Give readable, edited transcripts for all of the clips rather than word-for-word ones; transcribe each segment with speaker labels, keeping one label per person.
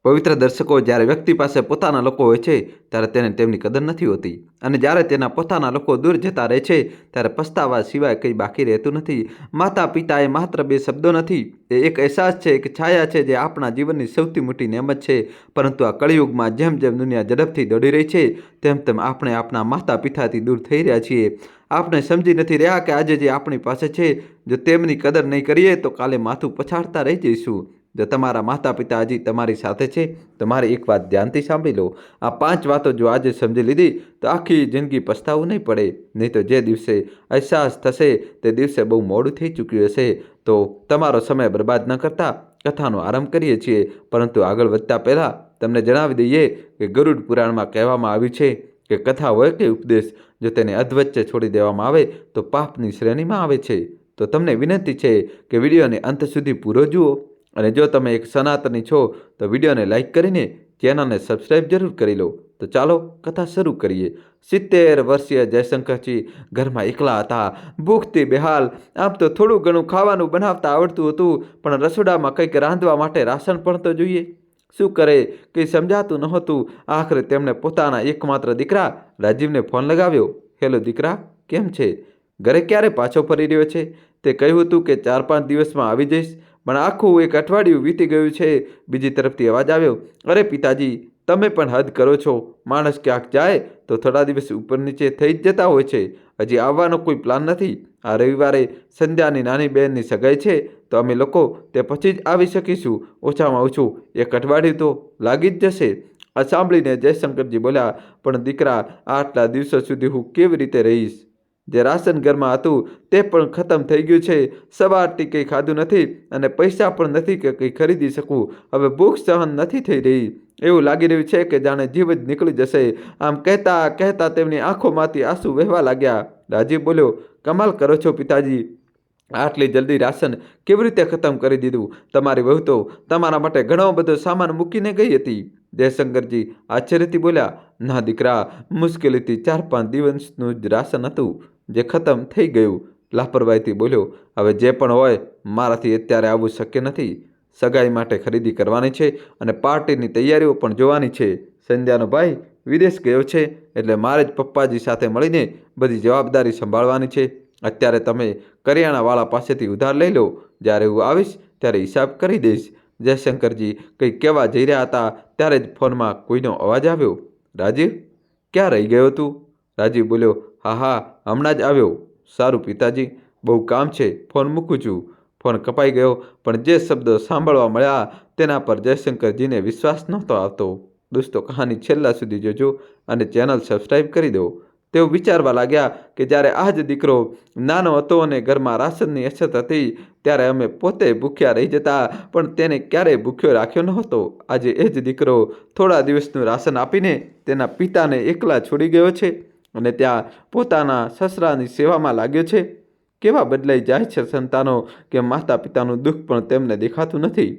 Speaker 1: પવિત્ર દર્શકો, જ્યારે વ્યક્તિ પાસે પોતાના લોકો હોય છે ત્યારે તેને તેમની કદર નથી હોતી, અને જ્યારે તેના પોતાના લોકો દૂર જતા રહે છે ત્યારે પસ્તાવા સિવાય કંઈ બાકી રહેતું નથી. માતા પિતા એ માત્ર બે શબ્દો નથી, એ એક અહેસાસ છે, એક છાયા છે જે આપણા જીવનની સૌથી મોટી નેમત છે. પરંતુ આ કળિયુગમાં જેમ જેમ દુનિયા ઝડપથી દોડી રહી છે તેમ તેમ આપણે આપણા માતા પિતાથી દૂર થઈ રહ્યા છીએ. આપણે સમજી નથી રહ્યા કે આજે જે આપણી પાસે છે, જો તેમની કદર નહીં કરીએ તો કાલે માથું પછાડતા રહી જઈશું. જો તમારા માતા પિતા હજી તમારી સાથે છે તો મારી એક વાત ધ્યાનથી સાંભળી લો. આ 5 વાતો જો આજે સમજી લીધી તો આખી જિંદગી પસ્તાવું નહીં પડે. નહીં તો જે દિવસે અહેસાસ થશે તે દિવસે બહુ મોડું થઈ ચૂક્યું હશે. તો તમારો સમય બરબાદ ન કરતા કથાનો આરંભ કરીએ છીએ, પરંતુ આગળ વધતા પહેલાં તમને જણાવી દઈએ કે ગરુડ પુરાણમાં કહેવામાં આવ્યું છે કે કથા હોય કે ઉપદેશ, જો તેને અધવચ્ચે છોડી દેવામાં આવે તો પાપની શ્રેણીમાં આવે છે. તો તમને વિનંતી છે કે વિડીયોને અંત સુધી પૂરો જુઓ, અને જો તમે એક સનાતની છો તો વિડીયોને લાઇક કરીને ચેનલને સબસ્ક્રાઈબ જરૂર કરી લો. તો ચાલો કથા શરૂ કરીએ. 70 વર્ષીય જયશંકરજી ઘરમાં એકલા હતા, ભૂખથી બેહાલ. આમ તો થોડું ઘણું ખાવાનું બનાવતા આવડતું હતું, પણ રસોડામાં કંઈક રાંધવા માટે રાશન પણ તો જોઈએ. શું કરે કંઈ સમજાતું નહોતું. આખરે તેમણે પોતાના એકમાત્ર દીકરા રાજીવને ફોન લગાવ્યો. હેલો દીકરા, કેમ છે? ઘરે ક્યારે પાછો ફરી રહ્યો છે? તે કહ્યું હતું કે 4-5 દિવસમાં આવી જઈશ, પણ આખું એક અઠવાડિયું વીતી ગયું છે. બીજી તરફથી અવાજ આવ્યો, અરે પિતાજી, તમે પણ હદ કરો છો. માણસ ક્યાંક જાય તો થોડા દિવસ ઉપર નીચે થઈ જ જતા હોય છે. હજી આવવાનો કોઈ પ્લાન નથી. આ રવિવારે સંધ્યાની નાની બહેનની સગાઈ છે, તો અમે લોકો તે પછી જ આવી શકીશું. ઓછામાં ઓછું એક અઠવાડિયું તો લાગી જ જશે. આ સાંભળીને જયશંકરજી બોલ્યા, પણ દીકરા, આટલા દિવસો સુધી હું કેવી રીતે રહીશ? જે રાશન ઘરમાં હતું તે પણ ખતમ થઈ ગયું છે. સવારથી કંઈ ખાધું નથી અને પૈસા પણ નથી કે કંઈ ખરીદી શકું. હવે ભૂખ સહન નથી થઈ રહી. એવું લાગી રહ્યું છે કે જાણે જીવ જ નીકળી જશે. આમ કહેતા કહેતા તેમની આંખોમાંથી આંસુ વહેવા લાગ્યા. રાજીવ બોલ્યો, કમાલ કરો છો પિતાજી, આટલી જલ્દી રાશન કેવી રીતે ખતમ કરી દીધું? તમારી વહુ તો તમારા માટે ઘણો બધો સામાન મૂકીને ગઈ હતી. જયશંકરજી આશ્ચર્યથી બોલ્યા, ના દીકરા, મુશ્કેલીથી 4-5 દિવસનું જ રાશન હતું જે ખતમ થઈ ગયું. લાપરવાહીથી બોલ્યો, હવે જે પણ હોય, મારાથી અત્યારે આવવું શક્ય નથી. સગાઈ માટે ખરીદી કરવાની છે અને પાર્ટીની તૈયારીઓ પણ જોવાની છે. સંધ્યાનો ભાઈ વિદેશ ગયો છે, એટલે મારે જ પપ્પાજી સાથે મળીને બધી જવાબદારી સંભાળવાની છે. અત્યારે તમે કરિયાણાવાળા પાસેથી ઉધાર લઈ લો. જ્યારે હું આવીશ ત્યારે હિસાબ કરી દઈશ. જયશંકરજી કંઈક કહેવા જઈ રહ્યા હતા ત્યારે જ ફોનમાં કોઈનો અવાજ આવ્યો. રાજીવ, ક્યાં રહી ગયો તું? રાજીવ બોલ્યો, હા, હમણાં જ આવ્યો. સારું પિતાજી, બહુ કામ છે, ફોન મૂકું છું. ફોન કપાઈ ગયો, પણ જે શબ્દો સાંભળવા મળ્યા તેના પર જયશંકરજીને વિશ્વાસ નહોતો આવતો. દોસ્તો, કહાની છેલ્લા સુધી જોજો અને ચેનલ સબસ્ક્રાઈબ કરી દો. તેઓ વિચારવા લાગ્યા કે જ્યારે આ જ દીકરો નાનો હતો અને ઘરમાં રાશનની અછત હતી ત્યારે અમે પોતે ભૂખ્યા રહી જતા, પણ તેને ક્યારેય ભૂખ્યો રાખ્યો નહોતો. આજે એ જ દીકરો થોડા દિવસનું રાશન આપીને તેના પિતાને એકલા છોડી ગયો છે અને ત્યાં પોતાના સસરાની સેવામાં લાગ્યો છે. કેવા બદલાઈ જાય છે સંતાનો કે માતા પિતાનું દુઃખ પણ તેમને દેખાતું નથી.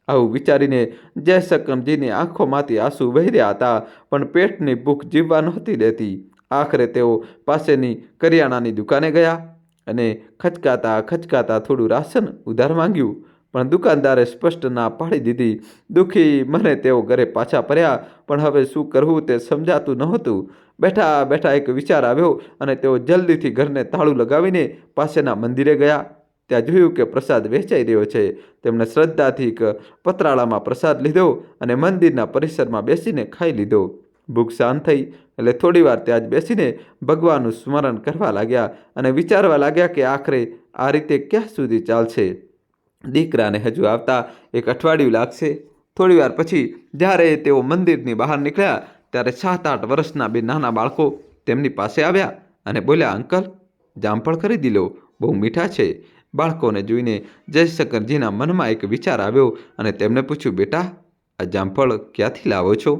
Speaker 1: આવું વિચારીને જયશંકરજીની આંખોમાંથી આંસુ વહી રહ્યા હતા, પણ પેટની ભૂખ જીવવા નહોતી દેતી. આખરે તેઓ પાસેની કરિયાણાની દુકાને ગયા અને ખચકાતા ખચકાતા થોડું રાશન ઉધાર માંગ્યું, પણ દુકાનદારે સ્પષ્ટ ના પાડી દીધી. દુઃખી મને તેઓ ઘરે પાછા ફર્યા, પણ હવે શું કરવું તે સમજાતું નહોતું. બેઠા બેઠા એક વિચાર આવ્યો અને તેઓ જલ્દીથી ઘરને તાળું લગાવીને પાસેના મંદિરે ગયા. ત્યાં જોયું કે પ્રસાદ વેચાઈ રહ્યો છે. તેમણે શ્રદ્ધાથી એક પતરાળામાં પ્રસાદ લીધો અને મંદિરના પરિસરમાં બેસીને ખાઈ લીધો. ભૂખ શાંત થઈ એટલે થોડીવાર ત્યાં જ બેસીને ભગવાનનું સ્મરણ કરવા લાગ્યા અને વિચારવા લાગ્યા કે આખરે આ રીતે ક્યાં સુધી ચાલશે. દીકરાને હજુ આવતા એક અઠવાડિયું લાગશે. થોડીવાર પછી જ્યારે તેઓ મંદિરની બહાર નીકળ્યા ત્યારે 7-8 વર્ષના બે નાના બાળકો તેમની પાસે આવ્યા અને બોલ્યા, અંકલ, જામફળ ખરીદી લો, બહુ મીઠા છે. બાળકોને જોઈને જયશંકરજીના મનમાં એક વિચાર આવ્યો અને તેમને પૂછ્યું, બેટા, આ જામફળ ક્યાંથી લાવો છો?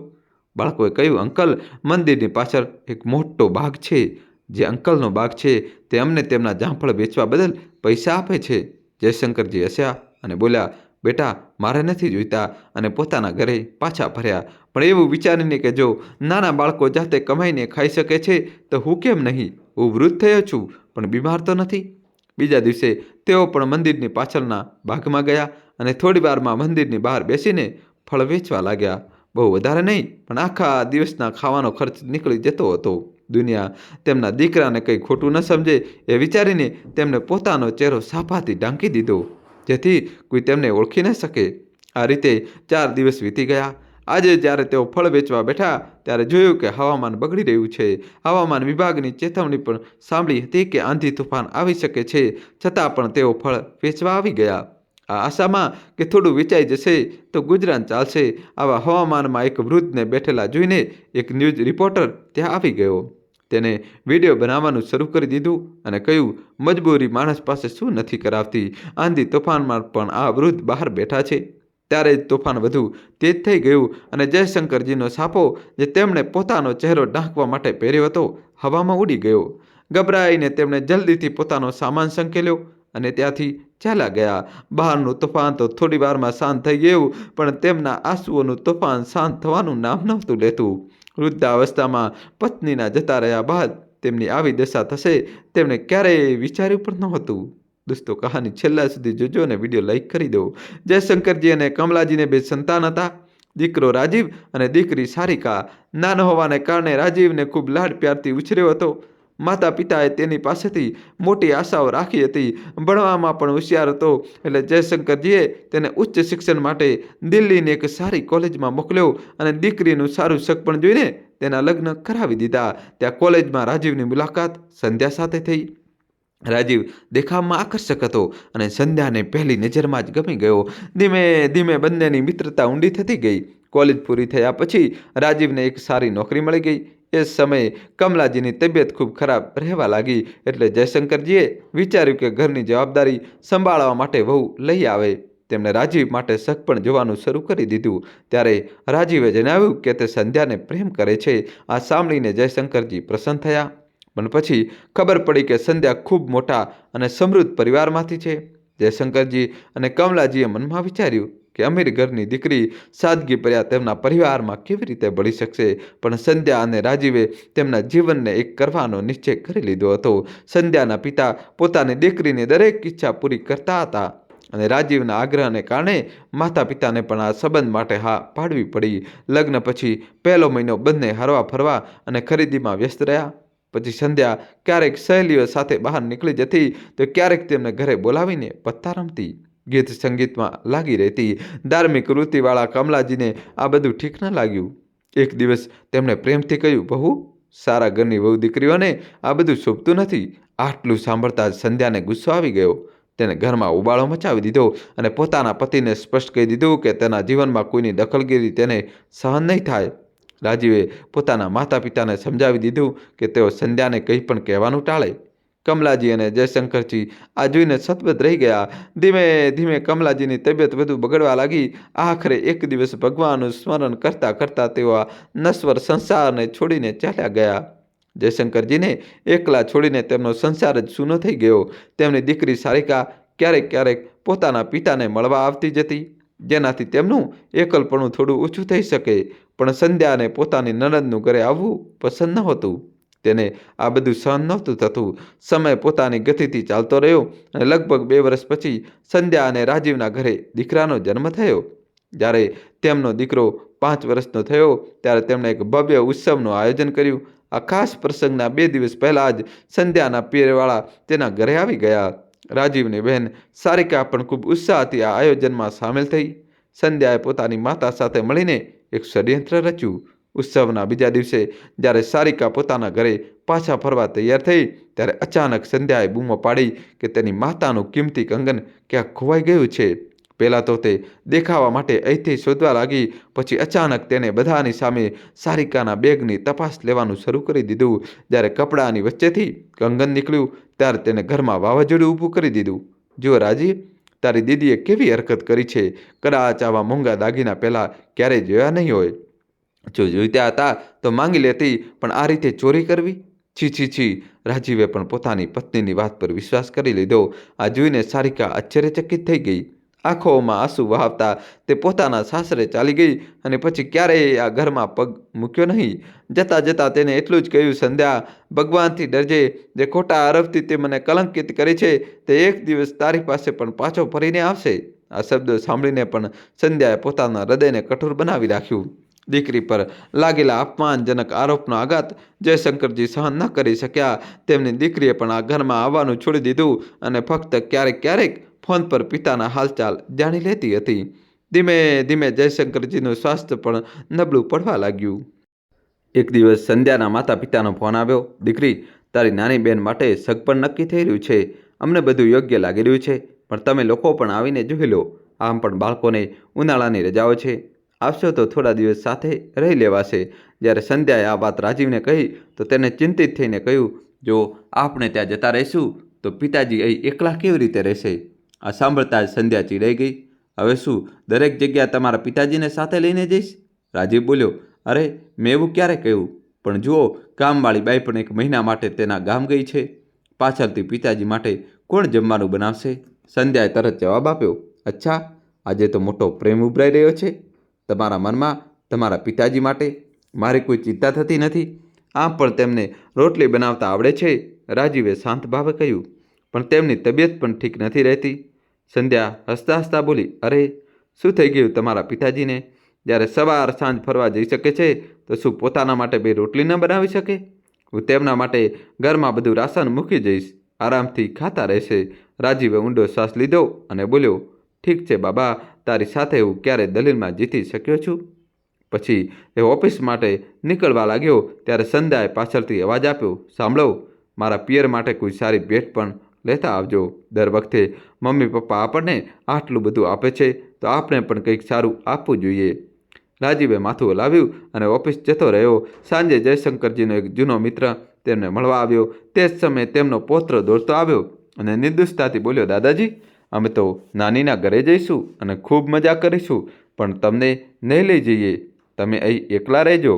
Speaker 1: બાળકોએ કહ્યું, અંકલ, મંદિરની પાછળ એક મોટો બાગ છે. જે અંકલનો બાગ છે તે અમને તેમના જામફળ વેચવા બદલ પૈસા આપે છે. જયશંકરજી હસ્યા અને બોલ્યા, બેટા, મારે નથી જોઈતા, અને પોતાના ઘરે પાછા ફર્યા. પણ એવું વિચારીને કે જો નાના બાળકો જાતે કમાઈને ખાઈ શકે છે તો હું કેમ નહીં? હું વૃદ્ધ થયો છું પણ બીમાર તો નથી. બીજા દિવસે તેઓ પણ મંદિરની પાછળના બાગમાં ગયા અને થોડી વારમાં મંદિરની બહાર બેસીને ફળ વેચવા લાગ્યા. બહુ વધારે નહીં, પણ આખા દિવસના ખાવાનો ખર્ચ નીકળી જતો હતો. દુનિયા તેમના દીકરાને કંઈ ખોટું ન સમજે એ વિચારીને તેમણે પોતાનો ચહેરો સાફાથી ઢાંકી દીધો, જેથી કોઈ તેમને ઓળખી ન શકે. આ રીતે 4 દિવસ વીતી ગયા. આજે જ્યારે તેઓ ફળ વેચવા બેઠા ત્યારે જોયું કે હવામાન બગડી રહ્યું છે. હવામાન વિભાગની ચેતવણી પણ સાંભળી હતી કે આંધી તૂફાન આવી શકે છે, છતાં પણ તેઓ ફળ વેચવા આવી ગયા. આ આશામાં કે થોડું વેચાઈ જશે તો ગુજરાન ચાલશે. આવા હવામાનમાં એક વૃદ્ધને બેઠેલા જોઈને એક ન્યૂઝ રિપોર્ટર ત્યાં આવી ગયો. તેને વિડીયો બનાવવાનું શરૂ કરી દીધું અને કહ્યું, મજબૂરી માણસ પાસે શું નથી કરાવતી. આંધી તોફાનમાં પણ આ વૃદ્ધ બહાર બેઠા છે. ત્યારે જ તોફાન વધુ તેજ થઈ ગયું અને જયશંકરજીનો સાપો જે તેમણે પોતાનો ચહેરો ઢાંકવા માટે પહેર્યો હતો, હવામાં ઉડી ગયો. ગભરાઈને તેમણે જલ્દીથી પોતાનો સામાન સંકેલ્યો અને ત્યાંથી ચાલ્યા ગયા. બહારનું તોફાન તો થોડી વારમાં શાંત થઈ ગયું, પણ તેમના આંસુઓનું તોફાન શાંત થવાનું નામ નહોતું લેતું. વૃદ્ધાવસ્થામાં પત્નીના જતા રહ્યા બાદ તેમની આવી દશા થશે તેમણે ક્યારેય વિચાર્યું પણ નહોતું. દોસ્તો, કહાની છેલ્લા સુધી જોજો અને વિડીયો લાઈક કરી દો. જયશંકરજી અને કમલાજીને 2 સંતાન હતા, દીકરો રાજીવ અને દીકરી સારિકા. નાનો હોવાને કારણે રાજીવને ખૂબ લાડ પ્યારથી ઉછર્યો હતો. માતા પિતાએ તેની પાસેથી મોટી આશાઓ રાખી હતી. ભણવામાં પણ હોશિયાર હતો, એટલે જયશંકરજીએ તેને ઉચ્ચ શિક્ષણ માટે દિલ્હીની એક સારી કોલેજમાં મોકલ્યો અને દીકરીનું સારું સગપણ જોઈને તેના લગ્ન કરાવી દીધા. ત્યાં કોલેજમાં રાજીવની મુલાકાત સંધ્યા સાથે થઈ. રાજીવ દેખાવમાં આકર્ષક હતો અને સંધ્યાને પહેલી નજરમાં જ ગમી ગયો. ધીમે ધીમે બંનેની મિત્રતા ઊંડી થતી ગઈ. કોલેજ પૂરી થયા પછી રાજીવને એક સારી નોકરી મળી ગઈ. એ સમયે કમલાજીની તબિયત ખૂબ ખરાબ રહેવા લાગી, એટલે જયશંકરજીએ વિચાર્યું કે ઘરની જવાબદારી સંભાળવા માટે વહુ લઈ આવે. તેમણે રાજીવ માટે સગપણ જોવાનું શરૂ કરી દીધું. ત્યારે રાજીવે જણાવ્યું કે તે સંધ્યાને પ્રેમ કરે છે. આ સાંભળીને જયશંકરજી પ્રસન્ન થયા. પણ પછી ખબર પડી કે સંધ્યા ખૂબ મોટા અને સમૃદ્ધ પરિવારમાંથી છે. જયશંકરજી અને કમલાજીએ મનમાં વિચાર્યું કે અમીર ઘરની દીકરી સાદગીભર્યા તેમના પરિવારમાં કેવી રીતે ભળી શકશે. પણ સંધ્યા અને રાજીવે તેમના જીવનને એક કરવાનો નિશ્ચય કરી લીધો હતો. સંધ્યાના પિતા પોતાની દીકરીની દરેક ઈચ્છા પૂરી કરતા હતા અને રાજીવના આગ્રહને કારણે માતા પિતાને પણ આ સંબંધ માટે હા પાડવી પડી. લગ્ન પછી પહેલો મહિનો બંને હરવા ફરવા અને ખરીદીમાં વ્યસ્ત રહ્યા. પછી સંધ્યા ક્યારેક સહેલીઓ સાથે બહાર નીકળી જતી તો ક્યારેક તેમને ઘરે બોલાવીને પત્તા રમતી, ગીત સંગીતમાં લાગી રહેતી. ધાર્મિક વૃત્તિવાળા કમલાજીને આ બધું ઠીક ન લાગ્યું. એક દિવસ તેમણે પ્રેમથી કહ્યું, બહુ સારા ઘરની વહુ દીકરીઓને આ બધું શોભતું નથી. આટલું સાંભળતા જ સંધ્યાને ગુસ્સો આવી ગયો. તેને ઘરમાં ઉબાળો મચાવી દીધો અને પોતાના પતિને સ્પષ્ટ કહી દીધું કે તેના જીવનમાં કોઈની દખલગીરી તેને સહન નહીં થાય. રાજીવે પોતાના માતા પિતાને સમજાવી દીધું કે તેઓ સંધ્યાને કંઈ પણ કહેવાનું ટાળે. કમલાજી અને જયશંકરજી આ જોઈને સતબત રહી ગયા. ધીમે ધીમે કમલાજીની તબિયત વધુ બગડવા લાગી. આખરે એક દિવસ ભગવાનનું સ્મરણ કરતાં કરતાં તેઓ આ નશ્વર સંસારને છોડીને ચાલ્યા ગયા. જયશંકરજીને એકલા છોડીને તેમનો સંસાર જ સૂનો થઈ ગયો. તેમની દીકરી સારિકા ક્યારેક ક્યારેક પોતાના પિતાને મળવા આવતી જતી, જેનાથી તેમનું એકલપણું થોડું ઓછું થઈ શકે. પણ સંધ્યાને પોતાની નણંદનું ઘરે આવવું પસંદ નહોતું. તેને આ બધું સહન નહોતું થતું. સમય પોતાની ગતિથી ચાલતો રહ્યો અને લગભગ 2 વર્ષ પછી સંધ્યા અને રાજીવના ઘરે દીકરાનો જન્મ થયો. જ્યારે તેમનો દીકરો 5 વર્ષનો થયો ત્યારે તેમણે એક ભવ્ય ઉત્સવનું આયોજન કર્યું. આ ખાસ પ્રસંગના 2 દિવસ પહેલાં જ સંધ્યાના પિયરવાળા તેના ઘરે આવી ગયા. રાજીવની બહેન સારિકા પણ ખૂબ ઉત્સાહથી આ આયોજનમાં સામેલ થઈ. સંધ્યાએ પોતાની માતા સાથે મળીને એક ષડયંત્ર રચ્યું. ઉત્સવના બીજા દિવસે જ્યારે સારિકા પોતાના ઘરે પાછા ફરવા તૈયાર થઈ ત્યારે અચાનક સંધ્યાએ બૂમો પાડી કે તેની માતાનું કિંમતી કંગન ક્યાંક ખોવાઈ ગયું છે. પહેલાં તો તે દેખાવા માટે અહીંથી શોધવા લાગી. પછી અચાનક તેણે બધાની સામે સારિકાના બેગની તપાસ લેવાનું શરૂ કરી દીધું. જ્યારે કપડાની વચ્ચેથી કંગન નીકળ્યું ત્યારે તેને ઘરમાં વાવાઝોડું ઊભું કરી દીધું. જો રાજીવ, તારી દીદીએ કેવી હરકત કરી છે. કદાચ આવા મોંઘા દાગીના પહેલાં ક્યારેય જોયા નહીં હોય. જો જોઈતા હતા તો માંગી લેતી, પણ આ રીતે ચોરી કરવી? છી છી છી. રાજીવે પણ પોતાની પત્નીની વાત પર વિશ્વાસ કરી લીધો. આ જોઈને સારિકા આશ્ચર્યચકિત થઈ ગઈ. આંખોમાં આંસુ વહાવતા તે પોતાના સાસરે ચાલી ગઈ અને પછી ક્યારેય આ ઘરમાં પગ મૂક્યો નહીં. જતાં જતાં તેને એટલું જ કહ્યું, સંધ્યા, ભગવાનથી ડરજે. જે ખોટા આરોપથી તે મને કલંકિત કરે છે તે એક દિવસ તારી પાસે પણ પાછો ફરીને આવશે. આ શબ્દો સાંભળીને પણ સંધ્યાએ પોતાના હૃદયને કઠોર બનાવી રાખ્યું. દીકરી પર લાગેલા અપમાનજનક આરોપનો આઘાત જયશંકરજી સહન ન કરી શક્યા. તેમની દીકરીએ પણ આ ઘરમાં આવવાનું છોડી દીધું અને ફક્ત ક્યારેક ક્યારેક ફોન પર પિતાના હાલચાલ જાણી લેતી હતી. ધીમે ધીમે જયશંકરજીનું સ્વાસ્થ્ય પણ નબળું પડવા લાગ્યું. એક દિવસ સંધ્યાના માતા પિતાનો ફોન આવ્યો. દીકરી, તારી નાની બહેન માટે સગપણ નક્કી થઈ રહ્યું છે. અમને બધું યોગ્ય લાગી રહ્યું છે, પણ તમે લોકો પણ આવીને જોઈ લો. આમ પણ બાળકોને ઉનાળાની રજાઓ છે. આવશો તો થોડા દિવસ સાથે રહી લેવાશે. જ્યારે સંધ્યાએ આ વાત રાજીવને કહી તો તેને ચિંતિત થઈને કહ્યું, જો આપણે ત્યાં જતા રહીશું તો પિતાજી અહીં એકલા કેવી રીતે રહેશે? આ સાંભળતા જ સંધ્યા ચીડાઈ ગઈ. હવે શું દરેક જગ્યા તમારા પિતાજીને સાથે લઈને જઈશ? રાજીવ બોલ્યો, અરે મેં એવું ક્યારે કહ્યું? પણ જુઓ, કામવાળી બાઈ પણ 1 મહિના માટે તેના ગામ ગઈ છે. પાછળથી પિતાજી માટે કોણ જમવાનું બનાવશે? સંધ્યાએ તરત જવાબ આપ્યો, અચ્છા, આજે તો મોટો પ્રેમ ઉભરાઈ રહ્યો છે તમારા મનમાં તમારા પિતાજી માટે. મારી કોઈ ચિંતા થતી નથી. આમ પણ તેમને રોટલી બનાવતા આવડે છે, રાજીવે શાંત ભાવે કહ્યું. પણ તેમની તબિયત પણ ઠીક નથી રહેતી. સંધ્યા હસતા હસતા બોલી, અરે શું થઈ ગયું તમારા પિતાજીને? જ્યારે સવાર સાંજ ફરવા જઈ શકે છે તો શું પોતાના માટે 2 રોટલી ન બનાવી શકે? હું તેમના માટે ઘરમાં બધું રાશન મૂકી જઈશ, આરામથી ખાતા રહેશે. રાજીવે ઊંડો શ્વાસ લીધો અને બોલ્યો, ઠીક છે બાબા, તારી સાથે હું ક્યારે દલીલમાં જીતી શક્યો છું? પછી એ ઓફિસ માટે નીકળવા લાગ્યો ત્યારે સંધ્યાએ પાછળથી અવાજ આપ્યો, સાંભળો, મારા પિયર માટે કોઈ સારી ભેટ પણ લેતા આવજો. દર વખતે મમ્મી પપ્પા આપણને આટલું બધું આપે છે તો આપણે પણ કંઈક સારું આપવું જોઈએ. રાજીવે માથું હલાવ્યું અને ઓફિસ જતો રહ્યો. સાંજે જયશંકરજીનો એક જૂનો મિત્ર તેમને મળવા આવ્યો. તે જ સમયે તેમનો પૌત્ર દોડતો આવ્યો અને નિર્દોષતાથી બોલ્યો, દાદાજી, અમે તો નાનીના ઘરે જઈશું અને ખૂબ મજા કરીશું, પણ તમને નહીં લઈ જઈએ. તમે અહીં એકલા રહેજો.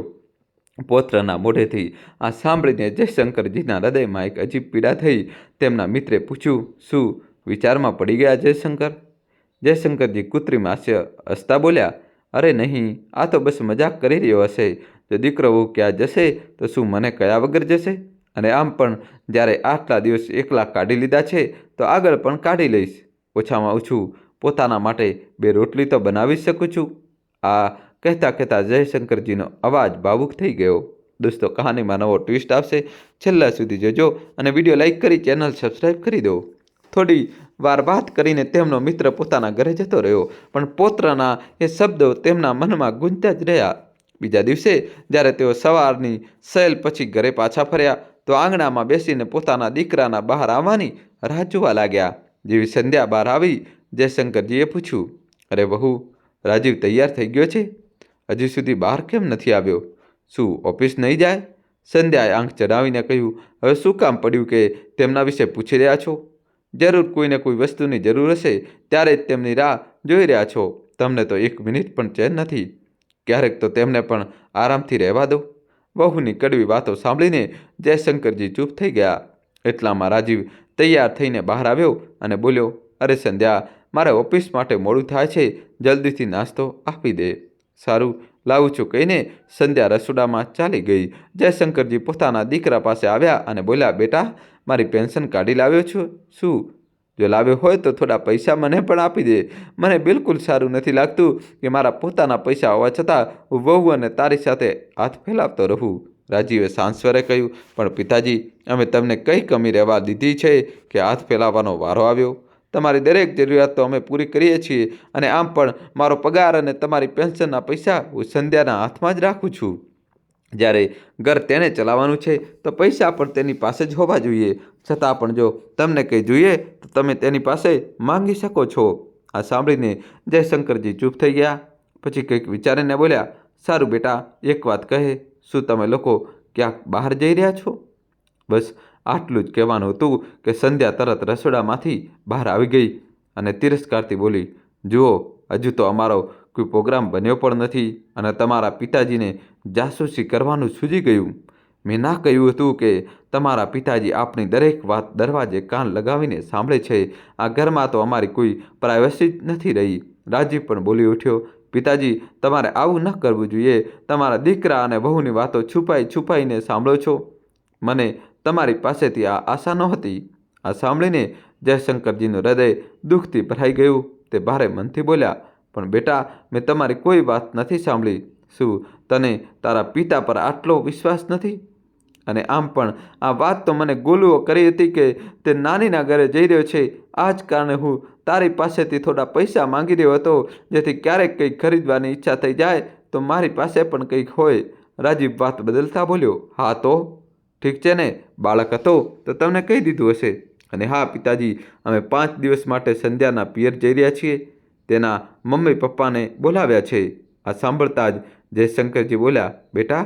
Speaker 1: પૌત્રના મોઢેથી આ સાંભળીને જયશંકરજીના હૃદયમાં એક અજીબ પીડા થઈ. તેમના મિત્રે પૂછ્યું, શું વિચારમાં પડી ગયા જયશંકર? જયશંકરજી કૃત્રિમ હાસ્ય હસતા બોલ્યા, અરે નહીં, આ તો બસ મજાક કરી રહ્યો હશે. જો દીકરો વહુ ક્યાં જશે તો શું મને કયા વગર જશે? અને આમ પણ જ્યારે આટલા દિવસ એકલા કાઢી લીધા છે તો આગળ પણ કાઢી લઈશ. ઓછામાં ઓછું પોતાના માટે 2 રોટલી તો બનાવી શકું છું. આ કહેતા કહેતા જયશંકરજીનો અવાજ ભાવુક થઈ ગયો. દોસ્તો, કહાનીમાં નવો ટ્વિસ્ટ આવશે. છેલ્લા સુધી જોજો અને વિડીયો લાઇક કરી ચેનલ સબસ્ક્રાઈબ કરી દો. થોડી વાર વાત કરીને તેમનો મિત્ર પોતાના ઘરે જતો રહ્યો, પણ પૌત્રના એ શબ્દો તેમના મનમાં ગુંજતા જ રહ્યા. બીજા દિવસે જ્યારે તેઓ સવારની સહેલ પછી ઘરે પાછા ફર્યા તો આંગણામાં બેસીને પોતાના દીકરાના બહાર આવવાની રાહ જોવા લાગ્યા. જેવી સંધ્યા બહાર આવી, જયશંકરજીએ પૂછ્યું, અરે વહુ, રાજીવ તૈયાર થઈ ગયો છે? હજી સુધી બહાર કેમ નથી આવ્યો? શું ઓફિસ નહીં જાય? સંધ્યાએ આંખ ચડાવીને કહ્યું, હવે શું કામ પડ્યું કે તેમના વિશે પૂછી રહ્યા છો? જરૂર કોઈને કોઈ વસ્તુની જરૂર હશે ત્યારે જ તેમની રાહ જોઈ રહ્યા છો. તમને તો 1 મિનિટ પણ ચેન નથી. ક્યારેક તો તેમને પણ આરામથી રહેવા દો. વહુની કડવી વાતો સાંભળીને જયશંકરજી ચૂપ થઈ ગયા. એટલામાં રાજીવ તૈયાર થઈને બહાર આવ્યો અને બોલ્યો, અરે સંધ્યા, મારે ઓફિસ માટે મોડું થાય છે, જલ્દીથી નાસ્તો આપી દે. સારું, લાવું છું કહીને સંધ્યા રસોડામાં ચાલી ગઈ. જયશંકરજી પોતાના દીકરા પાસે આવ્યા અને બોલ્યા, બેટા, મારી પેન્શન કાઢી લાવ્યો છું? શું? જો લાવ્યો હોય તો થોડા પૈસા મને પણ આપી દે. મને બિલકુલ સારું નથી લાગતું કે મારા પોતાના પૈસા હોવા છતાં હું વહુ અને તારી સાથે હાથ ફેલાવતો રહું. રાજીવે શાંત સ્વરે કહ્યું, પણ પિતાજી, અમે તમને કઈ કમી રહેવા દીધી છે કે હાથ ફેલાવવાનો વારો આવ્યો? તમારી દરેક જરૂરિયાત તો અમે પૂરી કરીએ છીએ, અને આમ પણ મારો પગાર અને તમારી પેન્શનના પૈસા હું સંધ્યાના હાથમાં જ રાખું છું. જ્યારે ઘર તેને ચલાવવાનું છે તો પૈસા પણ તેની પાસે જ હોવા જોઈએ. છતાં પણ જો તમને કંઈ જોઈએ તો તમે તેની પાસે માંગી શકો છો. આ સાંભળીને જયશંકરજી ચૂપ થઈ ગયા. પછી કંઈક વિચારીને બોલ્યા, સારું બેટા, એક વાત કહે, શું તમે લોકો ક્યાંક બહાર જઈ રહ્યા છો? બસ આટલું જ કહેવાનું હતું કે સંધ્યા તરત રસોડામાંથી બહાર આવી ગઈ અને તિરસ્કારથી બોલી, જુઓ, હજુ તો અમારો કોઈ પ્રોગ્રામ બન્યો પણ નથી અને તમારા પિતાજીને જાસૂસી કરવાનું સૂઝી ગયું. મેં ના કહ્યું હતું કે તમારા પિતાજી આપણી દરેક વાત દરવાજે કાન લગાવીને સાંભળે છે. આ ઘરમાં તો અમારી કોઈ પ્રાઇવસી જ નથી રહી. રાજીવ પણ બોલી ઉઠ્યો, પિતાજી, તમારે આવું ન કરવું જોઈએ. તમારા દીકરા અને વહુની વાતો છુપાઈને સાંભળો છો. મને તમારી પાસેથી આ આશા નહોતી. આ સાંભળીને જયશંકરજીનું હૃદય દુઃખથી ભરાઈ ગયું. તે ભારે મનથી બોલ્યા, પણ બેટા, મેં તમારી કોઈ વાત નથી સાંભળી. શું તને તારા પિતા પર આટલો વિશ્વાસ નથી? અને આમ પણ આ વાત તો મને ગોલુઓ કરી હતી કે તે નાનીના ઘરે જઈ રહ્યો છે. આ જ કારણે હું તારી પાસેથી થોડા પૈસા માંગી રહ્યો હતો, જેથી ક્યારેક કંઈક ખરીદવાની ઈચ્છા થઈ જાય તો મારી પાસે પણ કંઈક હોય. રાજીવ વાત બદલતા બોલ્યો, હા તો ઠીક છે ને, બાળક હતો તો તમને કહી દીધું હશે. અને હા પિતાજી, અમે 5 દિવસ માટે સંધ્યાના પિયર જઈ રહ્યા છીએ. તેના મમ્મી પપ્પાને બોલાવ્યા છે. આ સાંભળતા જ જયશંકરજી બોલ્યા, બેટા,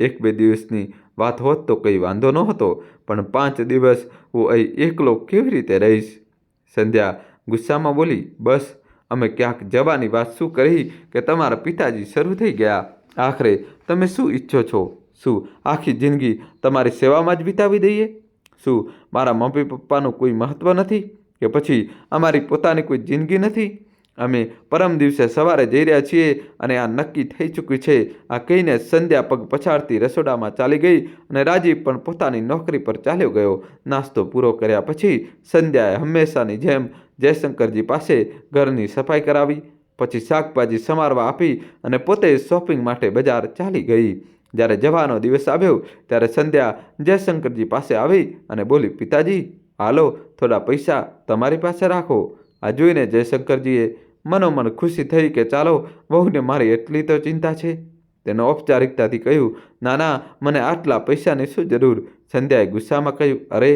Speaker 1: 1-2 દિવસની વાત હોત તો કંઈ વાંધો નહોતો, પણ 5 દિવસ હું અહીં એકલો કેવી રીતે રહીશ? સંધ્યા ગુસ્સામાં બોલી, બસ અમે ક્યાંક જવાની વાત શું કરી કે તમારા પિતાજી શરૂ થઈ ગયા. આખરે તમે શું ઈચ્છો છો? શું આખી જિંદગી તમારી સેવામાં જ વિતાવી દઈએ? શું મારા મમ્મી પપ્પાનું કોઈ મહત્ત્વ નથી? કે પછી અમારી પોતાની કોઈ જિંદગી નથી? અમે પરમ દિવસે સવારે જઈ રહ્યા છીએ અને આ નક્કી થઈ ચૂક્યું છે. આ કહીને સંધ્યા પગ પછાડતી રસોડામાં ચાલી ગઈ અને રાજીવ પણ પોતાની નોકરી પર ચાલ્યો ગયો. નાસ્તો પૂરો કર્યા પછી સંધ્યાએ હંમેશાની જેમ જયશંકરજી પાસે ઘરની સફાઈ કરાવી, પછી શાકભાજી સમારવા આપી અને પોતે શોપિંગ માટે બજાર ચાલી ગઈ. જ્યારે જવાનો દિવસ આવ્યો ત્યારે સંધ્યા જયશંકરજી પાસે આવી અને બોલી, પિતાજી, હાલો, થોડા પૈસા તમારી પાસે રાખો. આ જોઈને જયશંકરજીએ મનોમન ખુશી થઈ કે ચાલો, વહુને મારી એટલી તો ચિંતા છે. તેને ઔપચારિકતાથી કહ્યું, ના ના, મને આટલા પૈસાની શું જરૂર? સંધ્યાએ ગુસ્સામાં કહ્યું, અરે,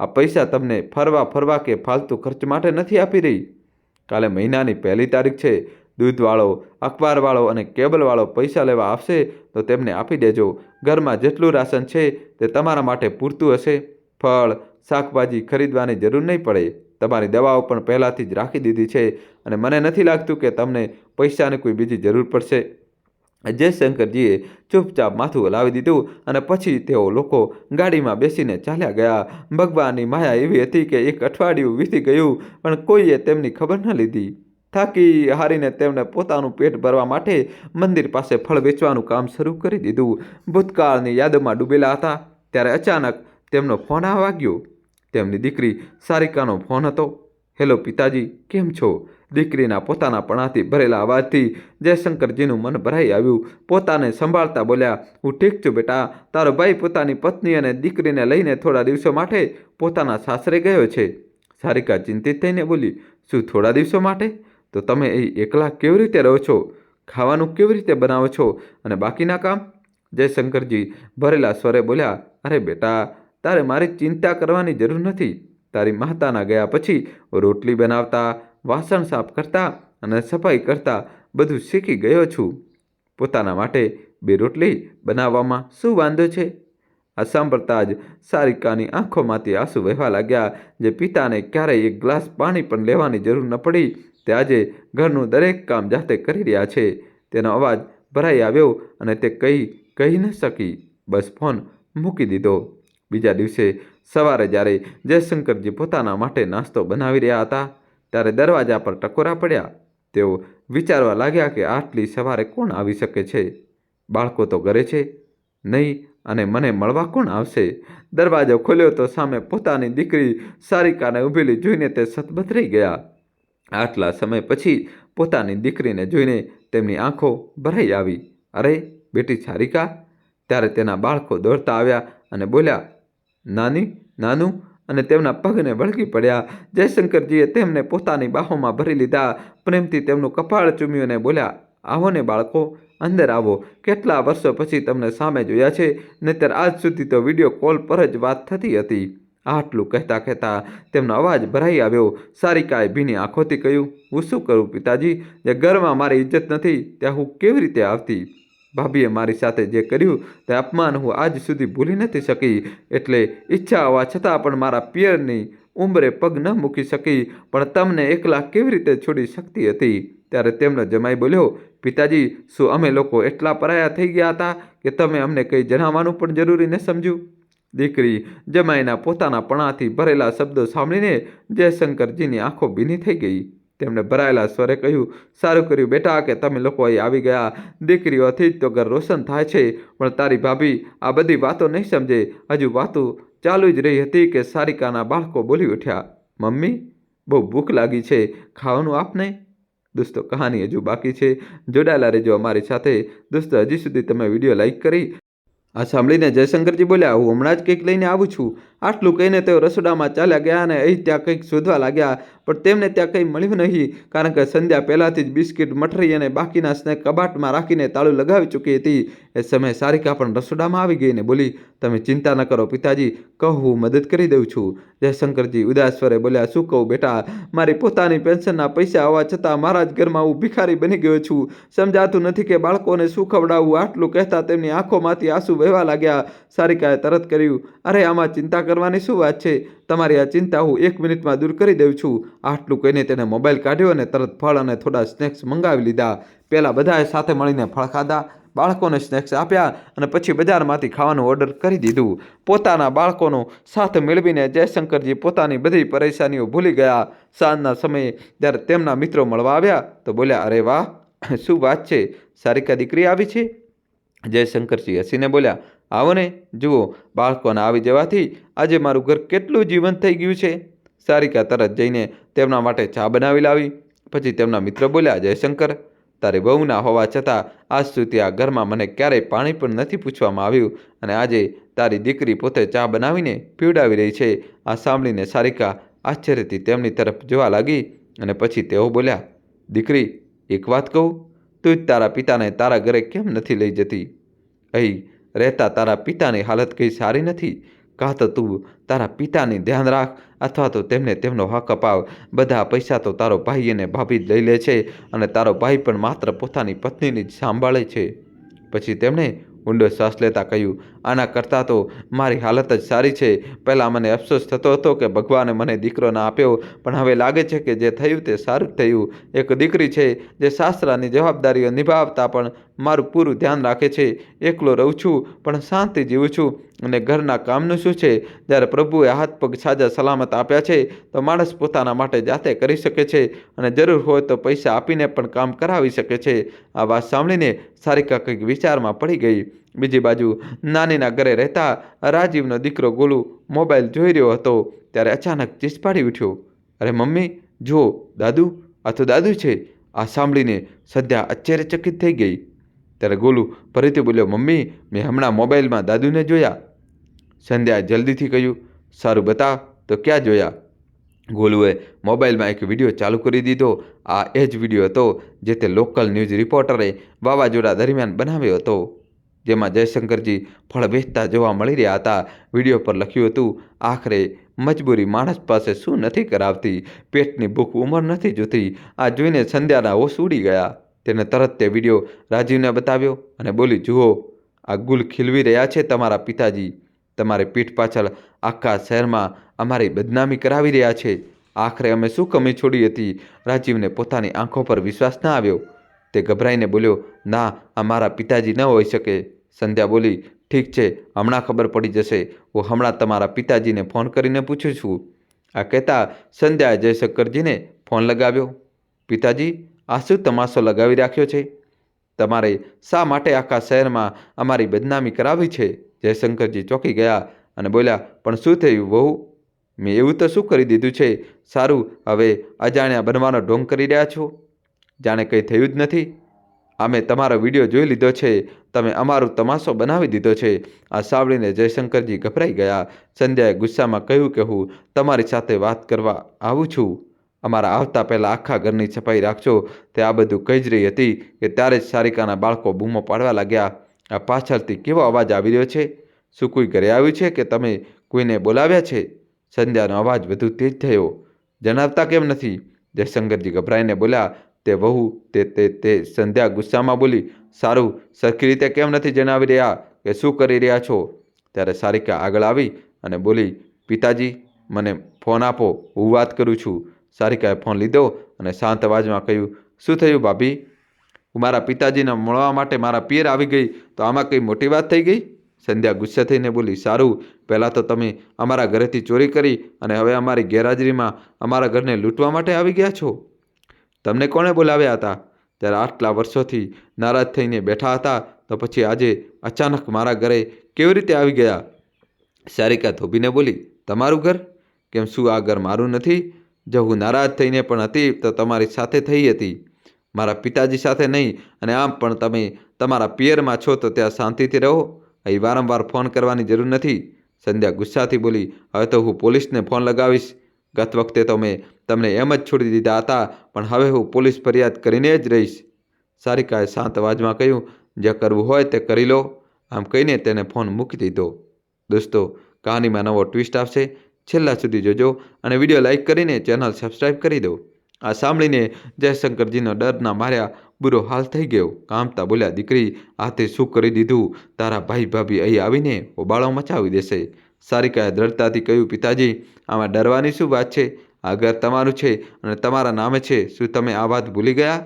Speaker 1: આ પૈસા તમને ફરવા કે ફાલતુ ખર્ચ માટે નથી આપી રહી. કાલે મહિનાની 1 તારીખ છે. દૂધવાળો, અખબારવાળો અને કેબલવાળો પૈસા લેવા આવશે તો તેમને આપી દેજો. ઘરમાં જેટલું રાશન છે તે તમારા માટે પૂરતું હશે. ફળ, શાકભાજી ખરીદવાની જરૂર નહીં પડે. તમારી દવાઓ પણ પહેલાંથી જ રાખી દીધી છે અને મને નથી લાગતું કે તમને પૈસાની કોઈ બીજી જરૂર પડશે. જયશંકરજીએ ચૂપચાપ માથું હલાવી દીધું અને પછી તેઓ લોકો ગાડીમાં બેસીને ચાલ્યા ગયા. ભગવાનની માયા એવી હતી કે 1 અઠવાડિયું વીતી ગયું પણ કોઈએ તેમની ખબર ન લીધી. થાકી હારીને તેમણે પોતાનું પેટ ભરવા માટે મંદિર પાસે ફળ વેચવાનું કામ શરૂ કરી દીધું. ભૂતકાળની યાદોમાં ડૂબેલા હતા ત્યારે અચાનક તેમનો ફોન વાગ્યો. તેમની દીકરી સારિકાનો ફોન હતો. હેલો પિતાજી, કેમ છો? દીકરીના પોતાનાપણાથી ભરેલા અવાજથી જયશંકરજીનું મન ભરાઈ આવ્યું. પોતાને સંભાળતા બોલ્યા, હું ઠીક છું બેટા. તારો ભાઈ પોતાની પત્ની અને દીકરીને લઈને થોડા દિવસો માટે પોતાના સાસરે ગયો છે. સારિકા ચિંતિત થઈને બોલી, શું થોડા દિવસો માટે? તો તમે અહીં એકલા કેવી રીતે રહો છો? ખાવાનું કેવી રીતે બનાવો છો? અને બાકીના કામ? જયશંકરજી ભરેલા સ્વરે બોલ્યા, અરે બેટા, તારે મારી ચિંતા કરવાની જરૂર નથી. તારી માતાના ગયા પછી રોટલી બનાવતા, વાસણ સાફ કરતા અને સફાઈ કરતા બધું શીખી ગયો છું. પોતાના માટે 2 રોટલી બનાવવામાં શું વાંધો છે? આ સાંભળતા જ સારિકાની આંખોમાંથી આંસુ વહેવા લાગ્યા. જે પિતાને ક્યારેય 1 ગ્લાસ પાણી પણ લેવાની જરૂર ન પડી તે આજે ઘરનું દરેક કામ જાતે કરી રહ્યા છે. તેનો અવાજ ભરાઈ આવ્યો અને તે કહી ન શકી. બસ ફોન મૂકી દીધો. બીજા દિવસે સવારે જ્યારે જયશંકરજી પોતાના માટે નાસ્તો બનાવી રહ્યા હતા ત્યારે દરવાજા પર ટકોરા પડ્યા. તેઓ વિચારવા લાગ્યા કે આટલી સવારે કોણ આવી શકે છે? બાળકો તો ઘરે છે નહીં અને મને મળવા કોણ આવશે? દરવાજો ખોલ્યો તો સામે પોતાની દીકરી સારિકાને ઊભેલી જોઈને તે સતબત રહી ગયા. આટલા સમય પછી પોતાની દીકરીને જોઈને તેમની આંખો ભરાઈ આવી. અરે બેટી સારિકા! ત્યારે તેના બાળકો દોડતા આવ્યા અને બોલ્યા, નાની, નાનું, અને તેમના પગને વળગી પડ્યા. જયશંકરજીએ તેમને પોતાની બાહોમાં ભરી લીધા. પ્રેમથી તેમનું કપાળ ચૂમ્યું અને બોલ્યા, આવો ને બાળકો, અંદર આવો. કેટલા વર્ષો પછી તમને સામે જોયા છે, નહીંતર આજ સુધી તો વિડીયો કોલ પર જ વાત થતી હતી. આટલું કહેતા તેમનો અવાજ ભરાઈ આવ્યો. સારિકાએ ભીની આંખોથી કહ્યું, હું શું કરું પિતાજી? જે ઘરમાં મારી ઇજ્જત નથી ત્યાં હું કેવી રીતે આવતી? ભાભીએ મારી સાથે જે કર્યું તે અપમાન હું આજ સુધી ભૂલી નથી શકી. એટલે ઈચ્છા હોવા છતાં પણ મારા પિયરની ઉંબરે પગ ન મૂકી શકી. પણ તમને એકલા કેવી રીતે છોડી શકતી હતી? ત્યારે તેમનો જમાઈ બોલ્યો, પિતાજી, શું અમે લોકો એટલા પરાયા થઈ ગયા હતા કે તમે અમને કંઈ જણાવવાનું પણ જરૂરી ન સમજ્યું? દીકરી જમાઈના પોતાનાપણાથી ભરેલા શબ્દો સાંભળીને જયશંકરજીની આંખો ભીની થઈ ગઈ. તેમણે ભરાયેલા સ્વરે કહ્યું, સારું કર્યું બેટા કે તમે લોકો અહીં આવી ગયા. દીકરીઓથી જ તો ઘર રોશન થાય છે. પણ તારી ભાભી આ બધી વાતો નહીં સમજે. હજુ વાતો ચાલુ જ રહી હતી કે સારિકાના બાળકો બોલી ઉઠ્યા, મમ્મી, બહુ ભૂખ લાગી છે, ખાવાનું આપને. દોસ્તો કહાની હજુ બાકી છે, જોડાયેલા રહેજો અમારી સાથે. દોસ્તો હજી સુધી તમે વિડીયો લાઈક કરી. આ સાંભળીને જયશંકરજી બોલ્યા, હું હમણાં જ કંઈક લઈને આવું છું. આટલું કહીને તેઓ રસોડામાં ચાલ્યા ગયા અને અહીં ત્યાં કંઈક શોધવા લાગ્યા, પણ તેમને ત્યાં કંઈ મળ્યું નહીં, કારણ કે સંધ્યા પહેલાંથી જ બિસ્કિટ, મઠરી અને બાકીના સ્નેક કબાટમાં રાખીને તાળું લગાવી ચૂકી હતી. એ સમયે સારિકા પણ રસોડામાં આવી ગઈ અને બોલી, તમે ચિંતા ન કરો પિતાજી, કહો હું મદદ કરી દઉં છું. જયશંકરજી ઉદાસ સ્વરે બોલ્યા, શું કહું બેટા, મારી પોતાની પેન્શનના પૈસા હોવા છતાં મારા જ ઘરમાં હું ભિખારી બની ગયો છું. સમજાતું નથી કે બાળકોને શું ખવડાવવું. આટલું કહેતા તેમની આંખોમાંથી આંસુ વહેવા લાગ્યા. સારિકાએ તરત કર્યું, અરે આમાં ચિંતા કરવાની શું વાત છે, તમારી આ ચિંતા હું 1 મિનિટમાં દૂર કરી દઉં છું. આટલું કહીને તેને મોબાઈલ કાઢ્યો અને તરત ફળ અને થોડા સ્નેક્સ મંગાવી લીધા. પહેલાં બધાએ સાથે મળીને ફળ ખાધા, બાળકોને સ્નેક્સ આપ્યા અને પછી બજારમાંથી ખાવાનું ઓર્ડર કરી દીધું. પોતાના બાળકોનો સાથ મેળવીને જયશંકરજી પોતાની બધી પરેશાનીઓ ભૂલી ગયા. સાંજના સમયે જ્યારે તેમના મિત્રો મળવા આવ્યા તો બોલ્યા, અરે વાહ, શું વાત છે, સારિકા દીકરી આવી છે? જયશંકરજી હસીને બોલ્યા, આવો ને, જુઓ, બાળકોને આવી જવાથી આજે મારું ઘર કેટલું જીવંત થઈ ગયું છે. સારિકા તરત જઈને તેમના માટે ચા બનાવી લાવી. પછી તેમના મિત્ર બોલ્યા, જયશંકર, તારી વહુના હોવા છતાં આજ સુધી આ ઘરમાં મને ક્યારેય પાણી પણ નથી પૂછવામાં આવ્યું, અને આજે તારી દીકરી પોતે ચા બનાવીને પીવડાવી રહી છે. આ સાંભળીને સારિકા આશ્ચર્યથી તેમની તરફ જોવા લાગી અને પછી તેઓ બોલ્યા, દીકરી, એક વાત કહું, તું જ તારા પિતાને તારા ઘરે કેમ નથી લઈ જતી? અહીં રહેતા તારા પિતાની હાલત કંઈ સારી નથી. કાં તો તું તારા પિતાની ધ્યાન રાખ, અથવા તો તેમને તેમનો હક અપાવ. બધા પૈસા તો તારો ભાઈ અને ભાભી જ લઈ લે છે, અને તારો ભાઈ પણ માત્ર પોતાની પત્નીની જ સાંભળે છે. પછી તેમણે ઊંડો શ્વાસ લેતા કહ્યું, આના કરતાં તો મારી હાલત જ સારી છે. પહેલાં મને અફસોસ થતો હતો કે ભગવાને મને દીકરો ના આપ્યો, પણ હવે લાગે છે કે જે થયું તે સારું જ થયું. એક દીકરી છે જે સાસરાની જવાબદારીઓ નિભાવતા પણ મારું પૂરું ધ્યાન રાખે છે. એકલો રહું છું પણ શાંતિ જીવું છું, અને ઘરના કામનું શું છે? જ્યારે પ્રભુએ હાથ પગ સાજા સલામત આપ્યા છે તો માણસ પોતાના માટે જાતે કરી શકે છે, અને જરૂર હોય તો પૈસા આપીને પણ કામ કરાવી શકે છે. આ વાત સાંભળીને સારિકા કંઈક વિચારમાં પડી ગઈ. બીજી બાજુ નાનીના ઘરે રહેતા રાજીવનો દીકરો ગોલુ મોબાઈલ જોઈ રહ્યો હતો ત્યારે અચાનક ચીસ પાડી ઉઠ્યો, અરે મમ્મી, જુઓ, દાદુ, આ તો દાદુ છે. આ સાંભળીને સંધ્યા આશ્ચર્યચકિત થઈ ગઈ. ત્યારે ગોલુ ફરીથી બોલ્યો, મમ્મી, મેં હમણાં મોબાઈલમાં દાદુને જોયા. સંધ્યાએ જલ્દીથી કહ્યું, સારું બતાવ તો ક્યાં જોયા? ગોલુએ મોબાઈલમાં એક વિડીયો ચાલુ કરી દીધો. આ એ જ વિડીયો હતો જે તે લોકલ ન્યૂઝ રિપોર્ટરે વાવાઝોડા દરમિયાન બનાવ્યો હતો, જેમાં જયશંકરજી ફળ વેચતા જોવા મળી રહ્યા હતા. વિડીયો પર લખ્યું હતું, આખરે મજબૂરી માણસ પાસે શું નથી કરાવતી, પેટની ભૂખ ઉંમર નથી જોતી. આ જોઈને સંધ્યાના હોશ ઉડી ગયા. તેને તરત તે વિડીયો રાજીવને બતાવ્યો અને બોલી, જુઓ, આ ગુલ ખીલવી રહ્યા છે તમારા પિતાજી. તમારી પીઠ પાછળ આખા શહેરમાં અમારી બદનામી કરાવી રહ્યા છે. આખરે અમે શું કમી છોડી હતી? રાજીવને પોતાની આંખો પર વિશ્વાસ ન આવ્યો. તે ગભરાઈને બોલ્યો, ના, આ મારા પિતાજી ન હોઈ શકે. સંધ્યા બોલી, ઠીક છે, હમણાં ખબર પડી જશે. હું હમણાં તમારા પિતાજીને ફોન કરીને પૂછું છું. આ કહેતા સંધ્યાએ જયશંકરજીને ફોન લગાવ્યો. પિતાજી, આ શું તમાશો લગાવી રાખ્યો છે? તમારે શા માટે આખા શહેરમાં અમારી બદનામી કરાવી છે? જયશંકરજી ચોંકી ગયા અને બોલ્યા, પણ શું થયું વહુ? મેં એવું તો શું કરી દીધું છે? સારું, હવે અજાણ્યા બનવાનો ઢોંગ કરી રહ્યા છો, જાણે કંઈ થયું જ નથી. અમે તમારો વિડીયો જોઈ લીધો છે, તમે અમારો તમાશો બનાવી દીધો છે. આ સાંભળીને જયશંકરજી ગભરાઈ ગયા. સંધ્યાએ ગુસ્સામાં કહ્યું કે હું તમારી સાથે વાત કરવા આવું છું. અમારા આવતા પહેલાં આખા ઘરની સફાઈ રાખજો. તે આ બધું કહી જ રહી હતી કે ત્યારે જ સારિકાના બાળકો બૂમો પાડવા લાગ્યા, આ પાછળથી કેવો અવાજ આવી રહ્યો છે? શું કોઈ ઘરે આવ્યું છે કે તમે કોઈને બોલાવ્યા છે? સંધ્યાનો અવાજ વધુ તેજ થયો. જણાવતા કેમ નથી? જયશંકરજી ગભરાઈને બોલ્યા, તે વહુ તે સંધ્યા ગુસ્સામાં બોલી, સારું, સરખી રીતે કેમ નથી જણાવી રહ્યા કે શું કરી રહ્યા છો? ત્યારે સારિકા આગળ આવી અને બોલી, પિતાજી, મને ફોન આપો, હું વાત કરું છું. સારિકાએ ફોન લીધો અને શાંત અવાજમાં કહ્યું, શું થયું ભાભી? હું મારા પિતાજીને મળવા માટે મારા પિયર આવી ગઈ તો આમાં કંઈ મોટી વાત થઈ ગઈ? સંધ્યા ગુસ્સે થઈને બોલી, સારું, પહેલાં તો તમે અમારા ઘરેથી ચોરી કરી અને હવે અમારી ગેરહાજરીમાં અમારા ઘરને લૂંટવા માટે આવી ગયા છો. તમને કોણે બોલાવ્યા હતા? ત્યારે આટલા વર્ષોથી નારાજ થઈને બેઠા હતા તો પછી આજે અચાનક મારા ઘરે કેવી રીતે આવી ગયા? સારિકા થોભીને બોલી, તમારું ઘર? કેમ શું આ ઘર મારું નથી? જો હું નારાજ થઈને પણ હતી તો તમારી સાથે થઈ હતી, મારા પિતાજી સાથે નહીં. અને આમ પણ તમે તમારા પિયરમાં છો તો ત્યાં શાંતિથી રહો. અહીં વારંવાર ફોન કરવાની જરૂર નથી. સંધ્યા ગુસ્સાથી બોલી, હવે તો હું પોલીસને ફોન લગાવીશ. ગત વખતે તો મેં તમને એમ જ છોડી દીધા હતા, પણ હવે હું પોલીસ ફરિયાદ કરીને જ રહીશ. સારિકાએ શાંત અવાજમાં કહ્યું, જે કરવું હોય તે કરી લો. આમ કહીને તેને ફોન મૂકી દીધો. દોસ્તો, કહાનીમાં નવો ટ્વિસ્ટ આવશે. છેલ્લા સુધી જોજો અને વિડીયો લાઇક કરીને ચેનલ સબસ્ક્રાઈબ કરી દો. આ સાંભળીને જયશંકરજીનો ડરના માર્યા બુરો હાલ થઈ ગયો. કામતા બોલ્યા, દીકરી, આ તે શું કરી દીધું? તારા ભાઈ ભાભી અહીં આવીને હોબાળો મચાવી દેશે. સારિકાએ દ્રઢતાથી કહ્યું, પિતાજી, આમાં ડરવાની શું વાત છે? આ ઘર તમારું છે અને તમારા નામે છે. શું તમે આ વાત ભૂલી ગયા?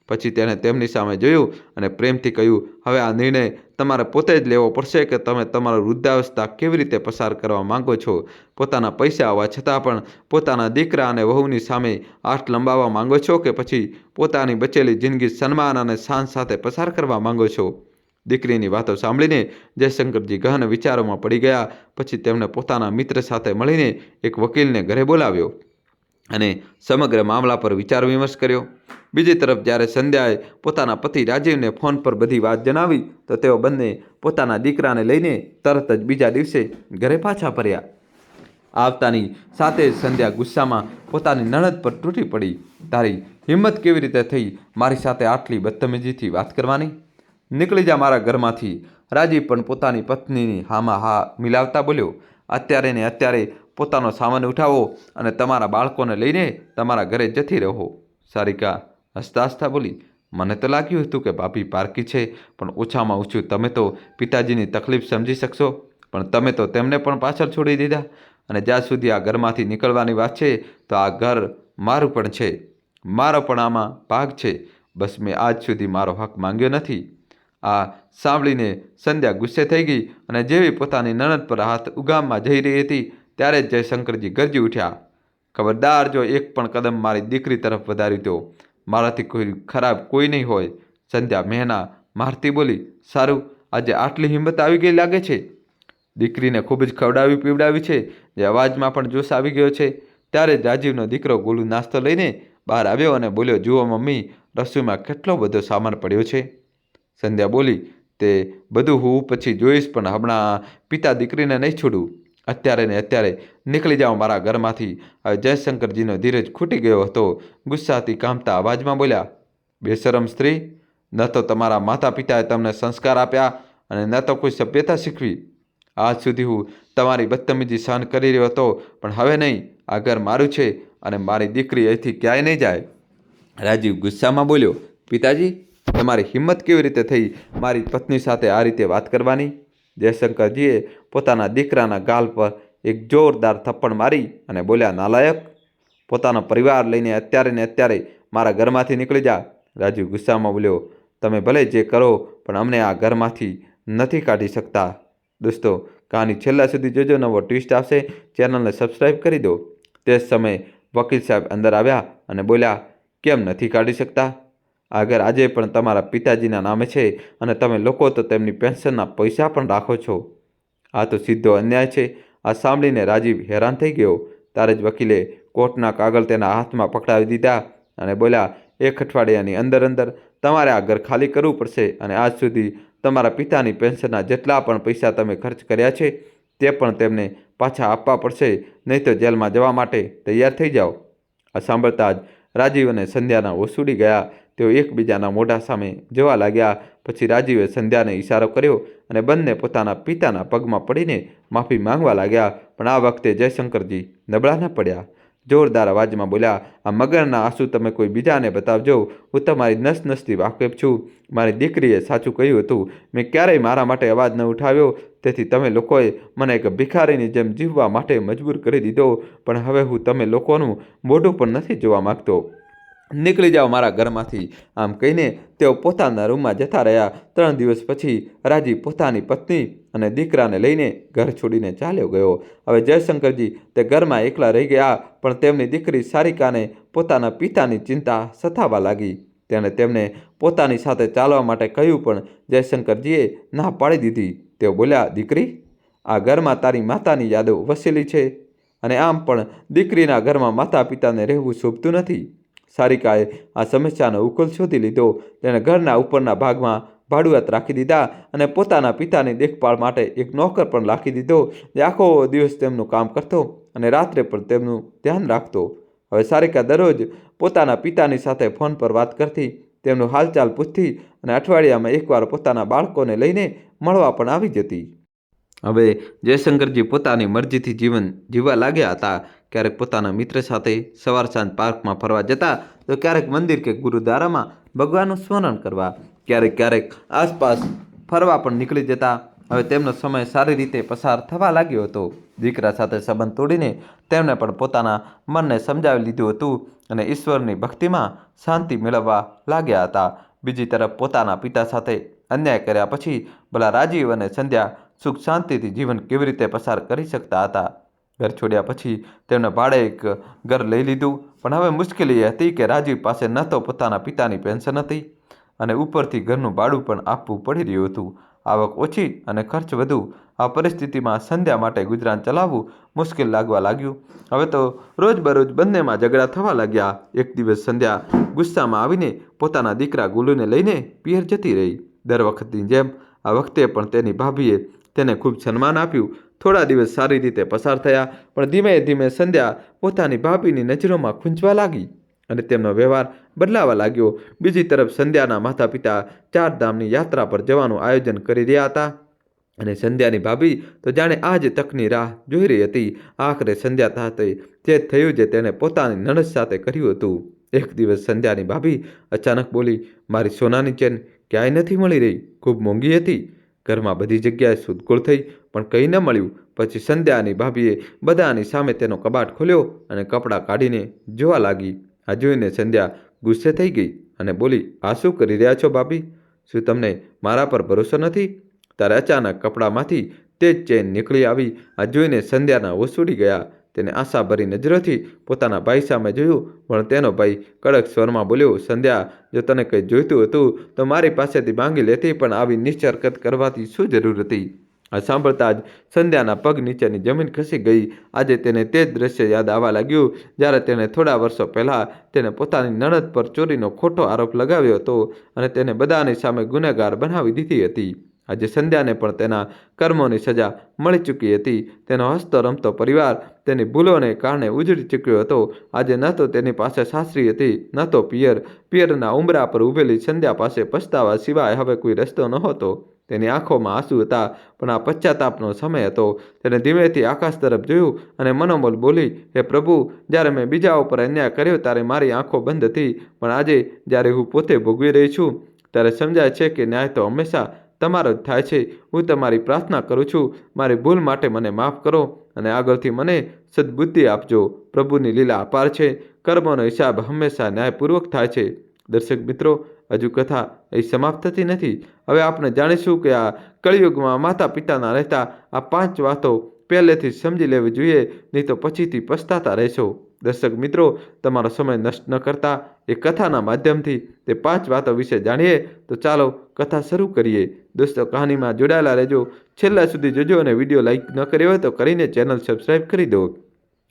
Speaker 1: પછી તેણે તેમની સામે જોયું અને પ્રેમથી કહ્યું, હવે આ નિર્ણય તમારે પોતે જ લેવો પડશે કે તમે તમારો વૃદ્ધાવસ્થા કેવી રીતે પસાર કરવા માંગો છો. પોતાના પૈસા હોવા છતાં પણ પોતાના દીકરા અને વહુની સામે આંખ લંબાવવા માંગો છો કે પછી પોતાની બચેલી જિંદગી સન્માન અને શાન સાથે પસાર કરવા માંગો છો? દીકરીની વાતો સાંભળીને જયશંકરજી ગહન વિચારોમાં પડી ગયા. પછી તેમણે પોતાના મિત્ર સાથે મળીને એક વકીલને ઘરે બોલાવ્યો અને સમગ્ર મામલા પર વિચાર વિમર્શ કર્યો. બીજી તરફ જ્યારે સંધ્યાએ પોતાના પતિ રાજીવને ફોન પર બધી વાત જણાવી તો તેઓ બંને પોતાના દીકરાને લઈને તરત જ બીજા દિવસે ઘરે પાછા ફર્યા. આવતાની સાથે જ સંધ્યા ગુસ્સામાં પોતાની નણંદ પર તૂટી પડી. તારી હિંમત કેવી રીતે થઈ મારી સાથે આટલી બદતમીજીથી વાત કરવાની? નીકળી જા મારા ઘરમાંથી. રાજીવ પણ પોતાની પત્નીની હામાં હા મિલાવતા બોલ્યો, અત્યારે ને અત્યારે પોતાનો સામાન ઉઠાવો અને તમારા બાળકોને લઈને તમારા ઘરે જતી રહો. સારિકા હસતા હસતા બોલી, મને તો લાગ્યું હતું કે ભાભી પારકી છે, પણ ઓછામાં ઓછું તમે તો પિતાજીની તકલીફ સમજી શકશો. પણ તમે તો તેમને પણ પાછળ છોડી દીધા. અને જ્યાં સુધી આ ઘરમાંથી નીકળવાની વાત છે તો આ ઘર મારું પણ છે, મારો પણ આમાં ભાગ છે. બસ મેં આજ સુધી મારો હક માંગ્યો નથી. આ સાંભળીને સંધ્યા ગુસ્સે થઈ ગઈ અને જેવી પોતાની નણંદ પર હાથ ઉગામમાં જઈ રહી હતી ત્યારે જ જયશંકરજી ગરજી ઉઠ્યા. ખબરદાર, જો એક પણ કદમ મારી દીકરી તરફ વધાર્યું તો મારાથી કોઈ ખરાબ કોઈ નહીં હોય. સંધ્યા મહેના મારતી બોલી, સારું, આજે આટલી હિંમત આવી ગઈ લાગે છે. દીકરીને ખૂબ જ ખવડાવી પીવડાવી છે. જે અવાજમાં પણ જોશ આવી ગયો છે. ત્યારે જ રાજીવનો દીકરો ગોલું નાસ્તો લઈને બહાર આવ્યો અને બોલ્યો, જુઓ મમ્મી, રસોઈમાં કેટલો બધો સામાન પડ્યો છે. સંધ્યા બોલી, તે બધું હું પછી જોઈશ, પણ હમણાં પિતા દીકરીને નહીં છોડું. અત્યારે ને અત્યારે નીકળી જાઓ મારા ઘરમાંથી. હવે જયશંકરજીનો ધીરજ ખૂટી ગયો હતો. ગુસ્સાથી કામતા અવાજમાં બોલ્યા, બેશરમ સ્ત્રી, ન તો તમારા માતા પિતાએ તમને સંસ્કાર આપ્યા અને ન તો કોઈ સભ્યતા શીખવી. આજ સુધી હું તમારી બદતમીજી સહન કરી રહ્યો હતો, પણ હવે નહીં. આ ઘર મારું છે અને મારી દીકરી અહીંથી ક્યાંય નહીં જાય. રાજીવ ગુસ્સામાં બોલ્યો, પિતાજી, તમારી હિંમત કેવી રીતે થઈ મારી પત્ની સાથે આ રીતે વાત કરવાની? જયશંકરજીએ પોતાના દીકરાના ગાલ પર એક જોરદાર થપ્પડ મારી અને બોલ્યા, નાલાયક, પોતાનો પરિવાર લઈને અત્યારે ને અત્યારે મારા ઘરમાંથી નીકળી જા. રાજીવ ગુસ્સામાં બોલ્યો, તમે ભલે જે કરો પણ અમને આ ઘરમાંથી નથી કાઢી શકતા. દોસ્તો, કહાની છેલ્લા સુધી જોજો. નવો ટ્વિસ્ટ આવશે. ચેનલને સબસ્ક્રાઈબ કરી દો. તે જ સમયે વકીલ સાહેબ અંદર આવ્યા અને બોલ્યા, કેમ નથી કાઢી શકતા? આ ઘર આજે પણ તમારા પિતાજીના નામે છે અને તમે લોકો તો તેમની પેન્શનના પૈસા પણ રાખો છો. આ તો સીધો અન્યાય છે. આ સાંભળીને રાજીવ હેરાન થઈ ગયો. ત્યારે જ વકીલે કોર્ટના કાગળ તેના હાથમાં પકડાવી દીધા અને બોલ્યા, એક અઠવાડિયાની અંદર તમારે આ ઘર ખાલી કરવું પડશે અને આજ સુધી તમારા પિતાની પેન્શનના જેટલા પણ પૈસા તમે ખર્ચ કર્યા છે તે પણ તેમને પાછા આપવા પડશે, નહીં તો જેલમાં જવા માટે તૈયાર થઈ જાઓ. આ સાંભળતા જ રાજીવ અને સંધ્યાના હોશ ઉડી ગયા. તેઓ એકબીજાના મોઢા સામે જોવા લાગ્યા. પછી રાજીવે સંધ્યાને ઇશારો કર્યો અને બંને પોતાના પિતાના પગમાં પડીને માફી માંગવા લાગ્યા. પણ આ વખતે જયશંકરજી નબળા ન પડ્યા. જોરદાર અવાજમાં બોલ્યા, આ મગરના આંસુ તમે કોઈ બીજાને બતાવજો. હું તમારી નસ નસથી વાકેફ છું. મારી દીકરીએ સાચું કહ્યું હતું. મેં ક્યારેય મારા માટે અવાજ ન ઉઠાવ્યો. તેથી તમે લોકોએ મને એક ભિખારીની જેમ જીવવા માટે મજબૂર કરી દીધો. પણ હવે હું તમે લોકોનું મોઢું પણ નથી જોવા માગતો. નીકળી જાઓ મારા ઘરમાંથી. આમ કહીને તેઓ પોતાના રૂમમાં જતા રહ્યા. 3 દિવસ પછી રાજીવ પોતાની પત્ની અને દીકરાને લઈને ઘર છોડીને ચાલ્યો ગયો. હવે જયશંકરજી તે ઘરમાં એકલા રહી ગયા. પણ તેમની દીકરી સારિકાને પોતાના પિતાની ચિંતા સતાવવા લાગી. તેણે તેમને પોતાની સાથે ચાલવા માટે કહ્યું, પણ જયશંકરજીએ ના પાડી દીધી. તેઓ બોલ્યા, દીકરી, આ ઘરમાં તારી માતાની યાદો વસેલી છે. અને આમ પણ દીકરીના ઘરમાં માતા પિતાને રહેવું શોભતું નથી. સારિકાએ આ સમસ્યાનો ઉકેલ શોધી લીધો. તેણે ઘરના ઉપરના ભાગમાં ભાડુઆત રાખી દીધા અને પોતાના પિતાની દેખભાળ માટે એક નોકર પણ રાખી દીધો, જે આખો દિવસ તેમનું કામ કરતો અને રાત્રે પણ તેમનું ધ્યાન રાખતો. હવે સારિકા દરરોજ પોતાના પિતાની સાથે ફોન પર વાત કરતી, તેમનું હાલચાલ પૂછતી અને અઠવાડિયામાં એકવાર પોતાના બાળકોને લઈને મળવા પણ આવી જતી. હવે જયશંકરજી પોતાની મરજીથી જીવન જીવવા લાગ્યા હતા. ક્યારેક પોતાના મિત્ર સાથે સવાર સાંજ પાર્કમાં ફરવા જતા, તો ક્યારેક મંદિર કે ગુરુદ્વારામાં ભગવાનનું સ્મરણ કરવા, ક્યારેક આસપાસ ફરવા પણ નીકળી જતા. હવે તેમનો સમય સારી રીતે પસાર થવા લાગ્યો હતો. દીકરા સાથે સંબંધ તોડીને તેમણે પણ પોતાના મનને સમજાવી લીધું હતું અને ઈશ્વરની ભક્તિમાં શાંતિ મેળવવા લાગ્યા હતા. બીજી તરફ પોતાના પિતા સાથે અન્યાય કર્યા પછી ભલા રાજીવ અને સંધ્યા સુખ શાંતિથી જીવન કેવી રીતે પસાર કરી શકતા હતા. ઘર છોડ્યા પછી તેમણે ભાડે એક ઘર લઈ લીધું, પણ હવે મુશ્કેલી એ હતી કે રાજીવ પાસે ન તો પોતાના પિતાની પેન્શન હતી અને ઉપરથી ઘરનું ભાડું પણ આપવું પડી રહ્યું હતું. આવક ઓછી અને ખર્ચ વધુ. આ પરિસ્થિતિમાં સંધ્યા માટે ગુજરાન ચલાવવું મુશ્કેલ લાગવા લાગ્યું. હવે તો રોજબરોજ બંનેમાં ઝઘડા થવા લાગ્યા. એક દિવસ સંધ્યા ગુસ્સામાં આવીને પોતાના દીકરા ગુલુને લઈને પિયર જતી રહી. દર વખતની જેમ આ વખતે પણ તેની ભાભીએ તેને ખૂબ સન્માન આપ્યું. થોડા દિવસ સારી રીતે પસાર થયા, પણ ધીમે ધીમે સંધ્યા પોતાની ભાભીની નજરોમાં ખૂંચવા લાગી અને તેમનો વ્યવહાર બદલાવા લાગ્યો. બીજી તરફ સંધ્યાના માતા પિતા 4 ધામની યાત્રા પર જવાનું આયોજન કરી રહ્યા હતા અને સંધ્યાની ભાભી તો જાણે આ જ તકની રાહ જોઈ રહી હતી. આખરે સંધ્યા સાથે તે થયું જે તેણે પોતાની નણંદ સાથે કર્યું હતું. એક દિવસ સંધ્યાની ભાભી અચાનક બોલી, મારી સોનાની ચેન ક્યાંય નથી મળી રહી. ખૂબ મોંઘી હતી. ઘરમાં બધી જગ્યાએ શોધખોળ થઈ, પણ કંઈ ન મળ્યું. પછી સંધ્યાની ભાભીએ બધાની સામે તેનો કબાટ ખોલ્યો અને કપડાં કાઢીને જોવા લાગી. આ જોઈને સંધ્યા ગુસ્સે થઈ ગઈ અને બોલી, આ શું કરી રહ્યા છો ભાભી? શું તમને મારા પર ભરોસો નથી? ત્યારે અચાનક કપડામાંથી તે જ ચેન નીકળી આવી. આ જોઈને સંધ્યાના હોશ ઉડી ગયા. તેને આશાભરી નજરોથી પોતાના ભાઈ સામે જોયું, પણ તેનો ભાઈ કડક સ્વરમાં બોલ્યો, સંધ્યા, જો તને કંઈ જોઈતું હતું તો મારી પાસેથી માંગી લેતી, પણ આવી નીચ હરકત કરવાની શું જરૂર હતી? આ સાંભળતા જ સંધ્યાના પગ નીચેની જમીન ખસી ગઈ. આજે તેને તે જ દ્રશ્ય યાદ આવવા લાગ્યું જ્યારે તેણે થોડા વર્ષો પહેલાં તેને પોતાની નણંદ પર ચોરીનો ખોટો આરોપ લગાવ્યો હતો અને તેને બધાની સામે ગુનેગાર બનાવી દીધી હતી. આજે સંધ્યાને પણ તેના કર્મોની સજા મળી ચૂકી હતી. તેનો હસતો રમતો પરિવાર તેની ભૂલોને કારણે ઉજળી ચૂક્યો હતો. આજે ન તો તેની પાસે સાસરી હતી, ન તો પિયર. પિયરના ઉંબરા પર ઊભેલી સંધ્યા પાસે પછતાવા સિવાય હવે કોઈ રસ્તો નહોતો. તેની આંખોમાં આંસુ હતા, પણ આ પશ્ચાતાપનો સમય હતો. તેને ધીમેથી આકાશ તરફ જોયું અને મનોમન બોલી, હે પ્રભુ, જ્યારે મેં બીજા ઉપર અન્યાય કર્યો ત્યારે મારી આંખો બંધ હતી, પણ આજે જ્યારે હું પોતે ભોગવી રહી છું ત્યારે સમજાય છે કે ન્યાય તો હંમેશા તમારો જ થાય છે. હું તમારી પ્રાર્થના કરું છું, મારી ભૂલ માટે મને માફ કરો અને આગળથી મને સદબુદ્ધિ આપજો. પ્રભુની લીલા અપાર છે. કર્મોનો હિસાબ હંમેશા ન્યાયપૂર્વક થાય છે. દર્શક મિત્રો, હજુ કથા એ સમાપ્ત થતી નથી. હવે આપણે જાણીશું કે આ કળિયુગમાં માતા પિતાના રહેતા આ 5 વાતો પહેલેથી સમજી લેવી જોઈએ, નહીં તો પછીથી પછતાતા રહેશો. દર્શક મિત્રો, તમારો સમય નષ્ટ ન કરતા એ કથાના માધ્યમથી તે 5 વાતો વિશે જાણીએ. તો ચાલો કથા શરૂ કરીએ. દોસ્તો, કહાનીમાં જોડાયેલા રહેજો, છેલ્લા સુધી જોજો અને વિડીયો લાઈક ન કર્યો હોય તો કરીને ચેનલ સબસ્ક્રાઈબ કરી દો.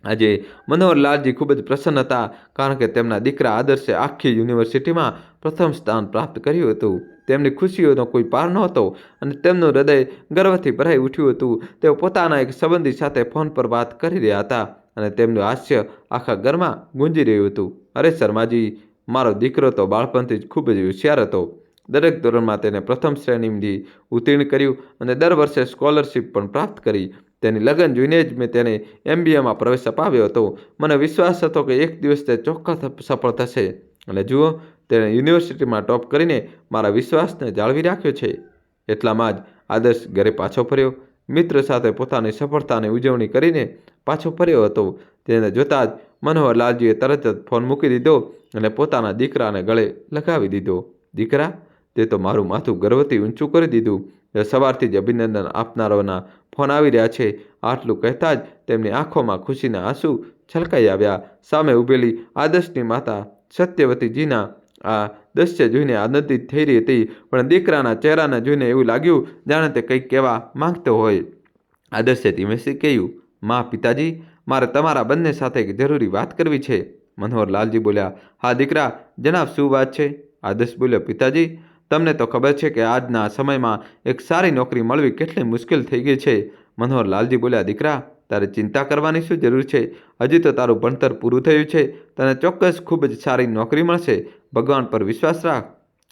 Speaker 1: આજે મનોહરલાલજી ખૂબ જ પ્રસન્ન હતા, કારણ કે તેમના દીકરા આદર્શે આખી યુનિવર્સિટીમાં પ્રથમ સ્થાન પ્રાપ્ત કર્યું હતું. તેમની ખુશીઓનો કોઈ પાર નહોતો અને તેમનું હૃદય ગર્વથી ભરાઈ ઉઠ્યું હતું. તેઓ પોતાના એક સંબંધી સાથે ફોન પર વાત કરી રહ્યા હતા અને તેમનું હાસ્ય આખા ઘરમાં ગુંજી રહ્યું હતું. અરે શર્માજી, મારો દીકરો તો બાળપણથી જ ખૂબ જ હોશિયાર હતો. દરેક ધોરણમાં તેને પ્રથમ શ્રેણીથી ઉત્તીર્ણ કર્યું અને દર વર્ષે સ્કોલરશિપ પણ પ્રાપ્ત કરી. તેની લગન જોઈને જ મેં તેને MBAમાં પ્રવેશ અપાવ્યો હતો. મને વિશ્વાસ હતો કે એક દિવસ તે ચોક્કસ સફળ થશે અને જુઓ, તેણે યુનિવર્સિટીમાં ટોપ કરીને મારા વિશ્વાસને જાળવી રાખ્યો છે. એટલામાં જ આદર્શ ઘરે પાછો ફર્યો. મિત્ર સાથે પોતાની સફળતાની ઉજવણી કરીને પાછો ફર્યો હતો. તેને જોતાં જ મનોહરલાલજીએ તરત જ ફોન મૂકી દીધો અને પોતાના દીકરાને ગળે લગાવી દીધો. દીકરા, તે તો મારું માથું ગર્વથી ઊંચું કરી દીધું. સવારથી જ અભિનંદન આપનારાઓના ફોન આવી રહ્યા છે. આટલું કહેતા જ તેમની આંખોમાં ખુશીના આંસુ છલકાઈ આવ્યા. સામે ઊભેલી આદર્શની માતા સત્યવતીજીના આ દ્રશ્ય જોઈને આનંદિત થઈ રહી હતી, પણ દીકરાના ચહેરાને જોઈને એવું લાગ્યું જાણે તે કંઈક કહેવા માંગતો હોય. આદર્શે ધીમેથી કહ્યું, માં, પિતાજી, મારે તમારા બંને સાથે એક જરૂરી વાત કરવી છે. મનોહરલાલજી બોલ્યા, હા દીકરા, જણાવ શું વાત છે? આદર્શ બોલ્યો, પિતાજી, તમને તો ખબર છે કે આજના સમયમાં એક સારી નોકરી મળવી કેટલી મુશ્કેલ થઈ ગઈ છે. મનોહરલાલજી બોલ્યા, દીકરા, તારે ચિંતા કરવાની શું જરૂર છે? હજી તો તારું ભણતર પૂરું થયું છે. તને ચોક્કસ ખૂબ જ સારી નોકરી મળશે. ભગવાન પર વિશ્વાસ રાખ.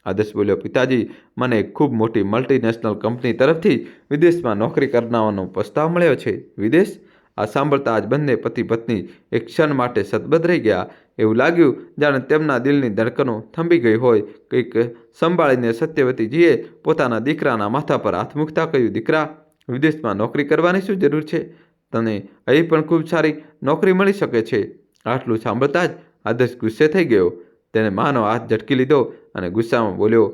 Speaker 1: આદર્શ બોલ્યો, પિતાજી, મને એક ખૂબ મોટી મલ્ટીનેશનલ કંપની તરફથી વિદેશમાં નોકરી કરનારનો પ્રસ્તાવ મળ્યો છે. વિદેશ? આ સાંભળતા આજ બંને પતિ પત્ની એક ક્ષણ માટે સતબદ્ધ રહી ગયા. એવું લાગ્યું જાણે તેમના દિલની ધડકનો થંભી ગઈ હોય. કંઈક સંભાળીને સત્યવતીજીએ પોતાના દીકરાના માથા પર હાથ મૂકતા કહ્યું, દીકરા, વિદેશમાં નોકરી કરવાની શું જરૂર છે? તને અહીં પણ ખૂબ સારી નોકરી મળી શકે છે. આટલું સાંભળતા જ આદર્શ ગુસ્સે થઈ ગયો. તેણે માનો હાથ ઝટકી લીધો અને ગુસ્સામાં બોલ્યો,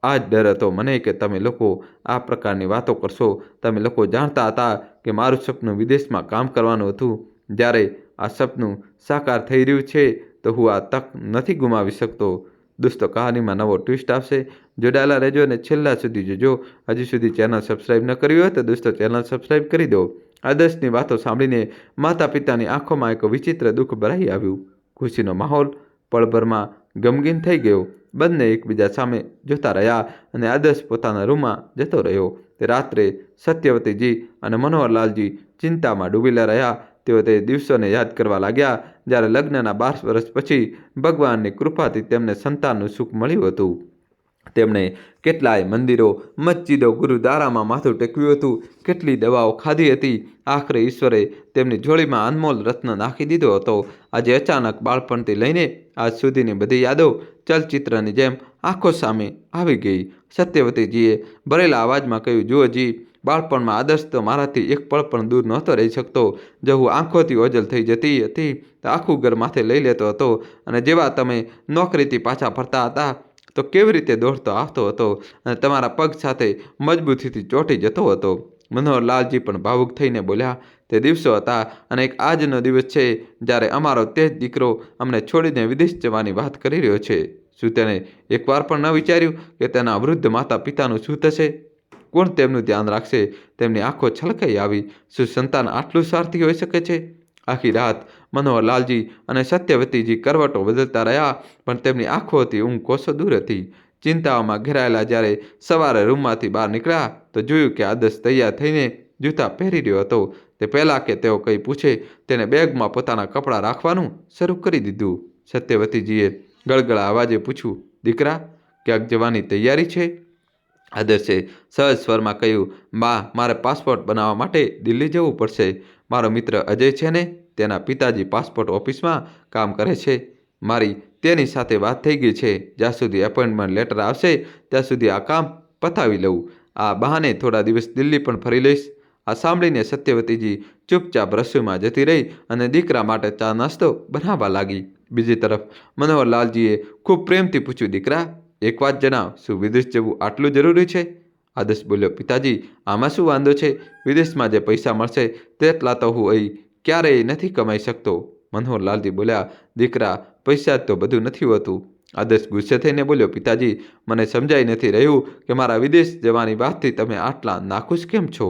Speaker 1: આ જ ડર હતો મને કે તમે લોકો આ પ્રકારની વાતો કરશો. તમે લોકો જાણતા હતા કે મારું સપનું વિદેશમાં કામ કરવાનું હતું. જ્યારે આ સપનું સાકાર થઈ રહ્યું છે તો હું આ તક નથી ગુમાવી શકતો. દોસ્તો, કહાનીમાં નવો ટ્વિસ્ટ આવશે. જોડાયેલા રહેજો અને છેલ્લા સુધી જોજો. હજી સુધી ચેનલ સબસ્ક્રાઈબ ન કરી હોય તો દોસ્તો ચેનલ સબસ્ક્રાઈબ કરી દો. આદર્શની વાતો સાંભળીને માતા પિતાની આંખોમાં એક વિચિત્ર દુઃખ ભરાઈ આવ્યું. ખુશીનો માહોલ પળભરમાં ગમગીન થઈ ગયો. બંને એકબીજા સામે જોતા રહ્યા અને આદર્શ પોતાના રૂમમાં જતો રહ્યો. તે રાત્રે સત્યવતીજી અને મનોહરલાલજી ચિંતામાં ડૂબેલા રહ્યા. તેઓ તે દિવસોને યાદ કરવા લાગ્યા જ્યારે લગ્નના 12 વર્ષ પછી ભગવાનની કૃપાથી તેમને સંતાનનું સુખ મળ્યું હતું. તેમણે કેટલાય મંદિરો, મસ્જિદો, ગુરુદ્વારામાં માથું ટેકવ્યું હતું. કેટલી દવાઓ ખાધી હતી. આખરે ઈશ્વરે તેમની જોડીમાં અનમોલ રત્ન નાખી દીધો હતો. આજે અચાનક બાળપણથી લઈને આજ સુધીની બધી યાદો ચલચિત્રની જેમ આંખો સામે આવી ગઈ. સત્યવતીજીએ ભરેલા અવાજમાં કહ્યું, જુઓ જી, બાળપણમાં આદર્શ તો મારાથી એક પળ પણ દૂર નહોતો રહી શકતો. જો હું આંખોથી ઓજલ થઈ જતી હતી તો આખું ઘર માથે લઈ લેતો હતો. અને જેવા તમે નોકરીથી પાછા ફરતા હતા તો કેવી રીતે દોડતો આવતો હતો અને તમારા પગ સાથે મજબૂતીથી ચોંટી જતો હતો. મનોહરલાલજી પણ ભાવુક થઈને બોલ્યા, તે દિવસો હતા અને એક આજનો દિવસ છે જ્યારે અમારો તે જ દીકરો અમને છોડીને વિદેશ જવાની વાત કરી રહ્યો છે. શું તેણે એકવાર પણ ન વિચાર્યું કે તેના વૃદ્ધ માતા પિતાનું શું થશે? કોણ તેમનું ધ્યાન રાખશે? તેમની આંખો છલકાઈ આવી. શું સંતાન આટલું સ્વાર્થી હોઈ શકે છે? આખી રાત મનોહરલાલજી અને સત્યવતીજી કરવટો બદલતા રહ્યા પણ તેમની આંખોથી ઊંઘ કોસો દૂર હતી. ચિંતાઓમાં ઘેરાયેલા જ્યારે સવારે રૂમમાંથી બહાર નીકળ્યા તો જોયું કે આદર્શ તૈયાર થઈને જૂતા પહેરી રહ્યો હતો. તે પહેલાં કે તેઓ કંઈ પૂછે તેણે બેગમાં પોતાના કપડાં રાખવાનું શરૂ કરી દીધું. સત્યવતીજીએ ગળગળા અવાજે પૂછ્યું, દીકરા, ક્યાંક જવાની તૈયારી છે? આદર્શે સહજ સ્વરમાં કહ્યું, બા, મારે પાસપોર્ટ બનાવવા માટે દિલ્હી જવું પડશે. મારો મિત્ર અજય છે ને, તેના પિતાજી પાસપોર્ટ ઓફિસમાં કામ કરે છે. મારી તેની સાથે વાત થઈ ગઈ છે. જ્યાં સુધી એપોઇન્ટમેન્ટ લેટર આવશે ત્યાં સુધી આ કામ પતાવી લઉં. આ બહાને થોડા દિવસ દિલ્હી પણ ફરી લઈશ. આ સાંભળીને સત્યવતીજી ચૂપચાપ રસોઈમાં જતી રહી અને દીકરા માટે ચા નાસ્તો બનાવવા લાગી. બીજી તરફ મનોહરલાલજીએ ખૂબ પ્રેમથી પૂછ્યું, દીકરા, એક વાત જણાવ, શું વિદેશ જવું આટલું જરૂરી છે? આદર્શ બોલ્યો, પિતાજી, આમાં શું વાંધો છે? વિદેશમાં જે પૈસા મળશે તેટલા તો હું અહીં ક્યારેય નથી કમાઈ શકતો. મનોહરલાલજી બોલ્યા, દીકરા, પૈસા જ તો બધું નથી હોતું. આદર્શ ગુસ્સે થઈને બોલ્યો, પિતાજી, મને સમજાઈ નથી રહ્યું કે મારા વિદેશ જવાની વાતથી તમે આટલા નાખુશ કેમ છો?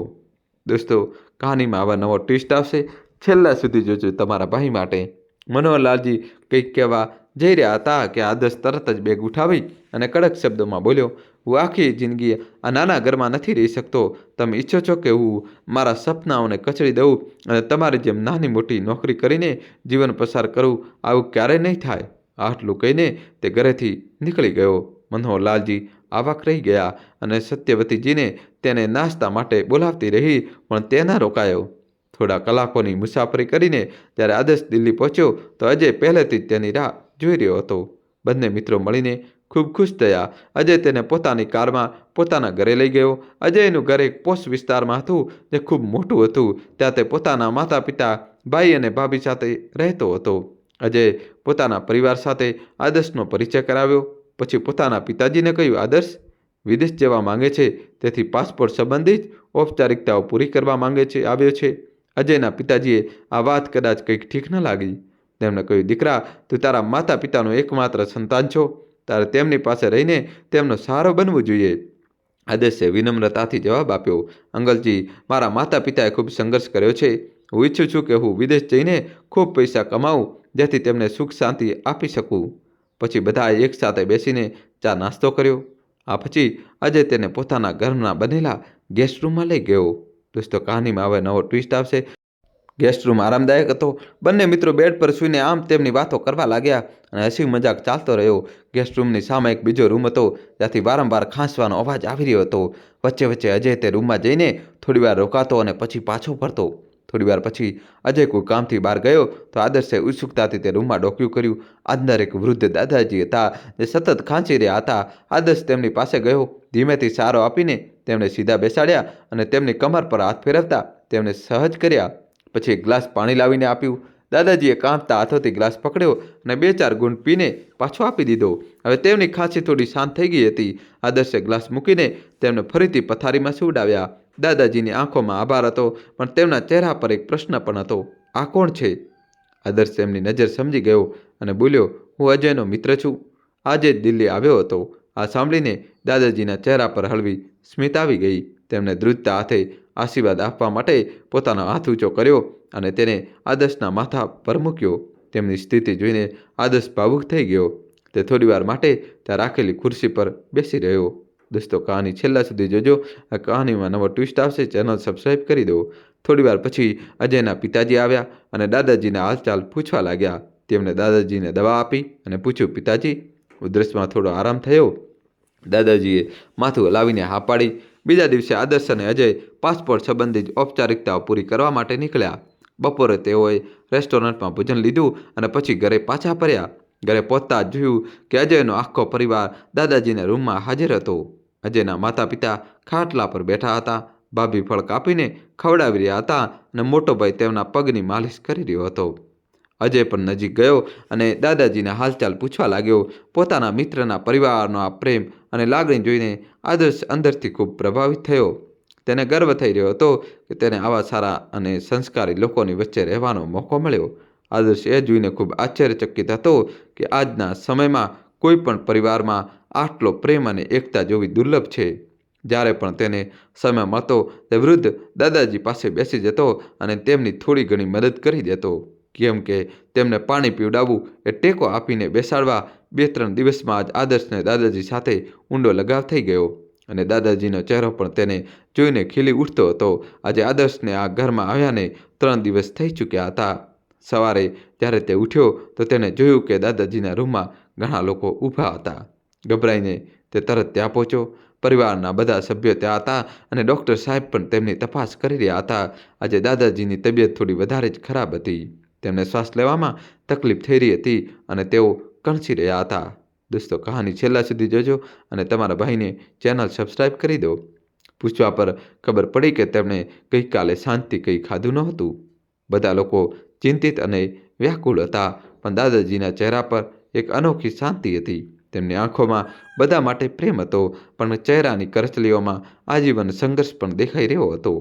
Speaker 1: દોસ્તો, કહાનીમાં આવા નવો ટ્વિસ્ટ આવશે. છેલ્લા સુધી જોજો તમારા ભાઈ માટે. મનોહરલાલજી કંઈક કહેવા જઈ રહ્યા હતા કે આદર્શ તરત જ બેગ ઉઠાવી અને કડક શબ્દોમાં બોલ્યો, હું આખી જિંદગી આ નાના ઘરમાં નથી રહી શકતો. તમે ઈચ્છો છો કે હું મારા સપનાઓને કચડી દઉં અને તમારી જેમ નાની મોટી નોકરી કરીને જીવન પસાર કરું? આવું ક્યારેય નહીં થાય. આટલું કહીને તે ઘરેથી નીકળી ગયો. મનોહરલાલજી આવાક રહી ગયા અને સત્યવતીજીને તેને નાસ્તા માટે બોલાવતી રહી પણ તે ન રોકાયો. થોડા કલાકોની મુસાફરી કરીને જ્યારે આદર્શ દિલ્હી પહોંચ્યો તો અજય પહેલેથી જ તેની રાહ જોઈ રહ્યો હતો. બંને મિત્રો મળીને ખૂબ ખુશ થયા. અજય તેને પોતાની કારમાં પોતાના ઘરે લઈ ગયો. અજયનું ઘર એક પોશ વિસ્તારમાં હતું જે ખૂબ મોટું હતું. ત્યાં તે પોતાના માતા પિતા, ભાઈ અને ભાભી સાથે રહેતો હતો. અજય પોતાના પરિવાર સાથે આદર્શનો પરિચય કરાવ્યો. પછી પોતાના પિતાજીને કહ્યું, આદર્શ વિદેશ જવા માંગે છે, તેથી પાસપોર્ટ સંબંધિત ઔપચારિકતાઓ પૂરી કરવા માંગે છે આવ્યો છે. અજયના પિતાજીએ આ વાત કદાચ કંઈક ઠીક ન લાગી. તેમણે કહ્યું, દીકરા, તું તારા માતા પિતાનો એકમાત્ર સંતાન છો. તારે તેમની પાસે રહીને તેમનો સહારો બનવું જોઈએ. આદર્શે વિનમ્રતાથી જવાબ આપ્યો, અંકલજી, મારા માતા પિતાએ ખૂબ સંઘર્ષ કર્યો છે. હું ઈચ્છું છું કે હું વિદેશ જઈને ખૂબ પૈસા કમાઉં, જેથી તેમને સુખ શાંતિ આપી શકું. પછી બધાએ એકસાથે બેસીને ચા નાસ્તો કર્યો. આ પછી અજય તેને પોતાના ઘરના બનેલા ગેસ્ટ રૂમમાં લઈ ગયો. દોસ્તો, કહાનીમાં હવે નવો ટ્વિસ્ટ આવશે. ગેસ્ટ રૂમ આરામદાયક હતો. બંને મિત્રો બેડ પર સૂઈને આમ તેમની વાતો કરવા લાગ્યા અને હસી મજાક ચાલતો રહ્યો. ગેસ્ટ રૂમની સામે એક બીજો રૂમ હતો, જ્યાંથી વારંવાર ખાંસવાનો અવાજ આવી રહ્યો હતો. વચ્ચે વચ્ચે અજય તે રૂમમાં જઈને થોડીવાર રોકાતો અને પછી પાછો ફરતો. થોડીવાર પછી અજય કોઈ કામથી બહાર ગયો તો આદર્શે ઉત્સુકતાથી તે રૂમમાં ડોક્યું કર્યું. અંદર એક વૃદ્ધ દાદાજી હતા, જે સતત ખાંચી રહ્યા હતા. આદર્શ તેમની પાસે ગયો. ધીમેથી સારો આપીને તેમને સીધા બેસાડ્યા અને તેમની કમર પર હાથ ફેરવતા તેમને સહજ કર્યા. પછી એક ગ્લાસ પાણી લાવીને આપ્યું. દાદાજીએ કાંપતા હાથોથી ગ્લાસ પકડ્યો અને 2-4 ઘૂંટ પીને પાછો આપી દીધો. હવે તેમની ખાંસી થોડી શાંત થઈ ગઈ હતી. આદર્શે ગ્લાસ મૂકીને તેમને ફરીથી પથારીમાં સુવડાવ્યા. દાદાજીની આંખોમાં આભાર હતો, પણ તેમના ચહેરા પર એક પ્રશ્ન પણ હતો. આ કોણ છે? આદર્શ તેમની નજર સમજી ગયો અને બોલ્યો, હું અજયનો મિત્ર છું. આજે જ દિલ્હી આવ્યો હતો. આ સાંભળીને દાદાજીના ચહેરા પર હળવી સ્મિત આવી ગઈ. તેમણે ધ્રુજતા હાથે આશીર્વાદ આપવા માટે પોતાનો હાથ ઊંચો કર્યો અને તેને આદર્શના માથા પર મૂક્યો. તેમની સ્થિતિ જોઈને આદર્શ ભાવુક થઈ ગયો. તે થોડીવાર માટે ત્યાં રાખેલી ખુરશી પર બેસી રહ્યો. દોસ્તો, કહાની છેલ્લા સુધી જોજો. આ કહાનીમાં નવો ટ્વિસ્ટ આવશે. ચેનલ સબસ્ક્રાઈબ કરી દો. થોડીવાર પછી અજયના પિતાજી આવ્યા અને દાદાજીના હાલચાલ પૂછવા લાગ્યા. તેમણે દાદાજીને દવા આપી અને પૂછ્યું, પિતાજી, ઉધરસમાં થોડો આરામ થયો? દાદાજીએ માથું હલાવીને હા પાડી. બીજા દિવસે આદર્શ અને અજય પાસપોર્ટ સંબંધિત ઔપચારિકતાઓ પૂરી કરવા માટે નીકળ્યા. બપોરે તેઓએ રેસ્ટોરન્ટમાં ભોજન લીધું અને પછી ઘરે પાછા ફર્યા. ઘરે પહોંચતા જ જોયું કે અજયનો આખો પરિવાર દાદાજીના રૂમમાં હાજર હતો. અજયના માતા પિતા ખાટલા પર બેઠા હતા. ભાભી ફળ કાપીને ખવડાવી રહ્યા હતા અને મોટો ભાઈ તેમના પગની માલિશ કરી રહ્યો હતો. અજય પણ નજીક ગયો અને દાદાજીના હાલચાલ પૂછવા લાગ્યો. પોતાના મિત્રના પરિવારનો આ પ્રેમ અને લાગણી જોઈને આદર્શ અંદરથી ખૂબ પ્રભાવિત થયો. તેને ગર્વ થઈ રહ્યો હતો કે તેને આવા સારા અને સંસ્કારી લોકોની વચ્ચે રહેવાનો મોકો મળ્યો. આદર્શ એ જોઈને ખૂબ આશ્ચર્યચકિત હતો કે આજના સમયમાં કોઈ પણ પરિવારમાં આટલો પ્રેમ અને એકતા જોવી દુર્લભ છે. જ્યારે પણ તેને સમય મળતો તે વૃદ્ધ દાદાજી પાસે બેસી જતો અને તેમની થોડી ઘણી મદદ કરી દેતો. કેમ કે તેમને પાણી પીવડાવવું એ ટેકો આપીને બેસાડવા. 2-3 દિવસમાં જ આદર્શને દાદાજી સાથે ઊંડો લગાવ થઈ ગયો અને દાદાજીનો ચહેરો પણ તેને જોઈને ખીલી ઉઠતો હતો. આજે આદર્શને આ ઘરમાં આવ્યાને 3 દિવસ થઈ ચૂક્યા હતા. સવારે જ્યારે તે ઉઠ્યો તો તેને જોયું કે દાદાજીના રૂમમાં ઘણા લોકો ઊભા હતા. ગભરાઈને તે તરત ત્યાં પહોંચ્યો. પરિવારના બધા સભ્યો ત્યાં હતા અને ડૉક્ટર સાહેબ પણ તેમની તપાસ કરી રહ્યા હતા. આજે દાદાજીની તબિયત થોડી વધારે જ ખરાબ હતી. તેમને શ્વાસ લેવામાં તકલીફ થઈ રહી હતી અને તેઓ કણસી રહ્યા હતા. દોસ્તો, કહાની છેલ્લા સુધી જોજો અને તમારા ભાઈને ચેનલ સબસ્ક્રાઈબ કરી દો. પૂછવા પર ખબર પડી કે તેમણે ગઈકાલે સાંજથી કંઈ ખાધું નહોતું. બધા લોકો ચિંતિત અને વ્યાકુળ હતા, પણ દાદાજીના ચહેરા પર એક અનોખી શાંતિ હતી. તેમની આંખોમાં બધા માટે પ્રેમ હતો, પણ ચહેરાની કરચલીઓમાં આજીવન સંઘર્ષ પણ દેખાઈ રહ્યો હતો.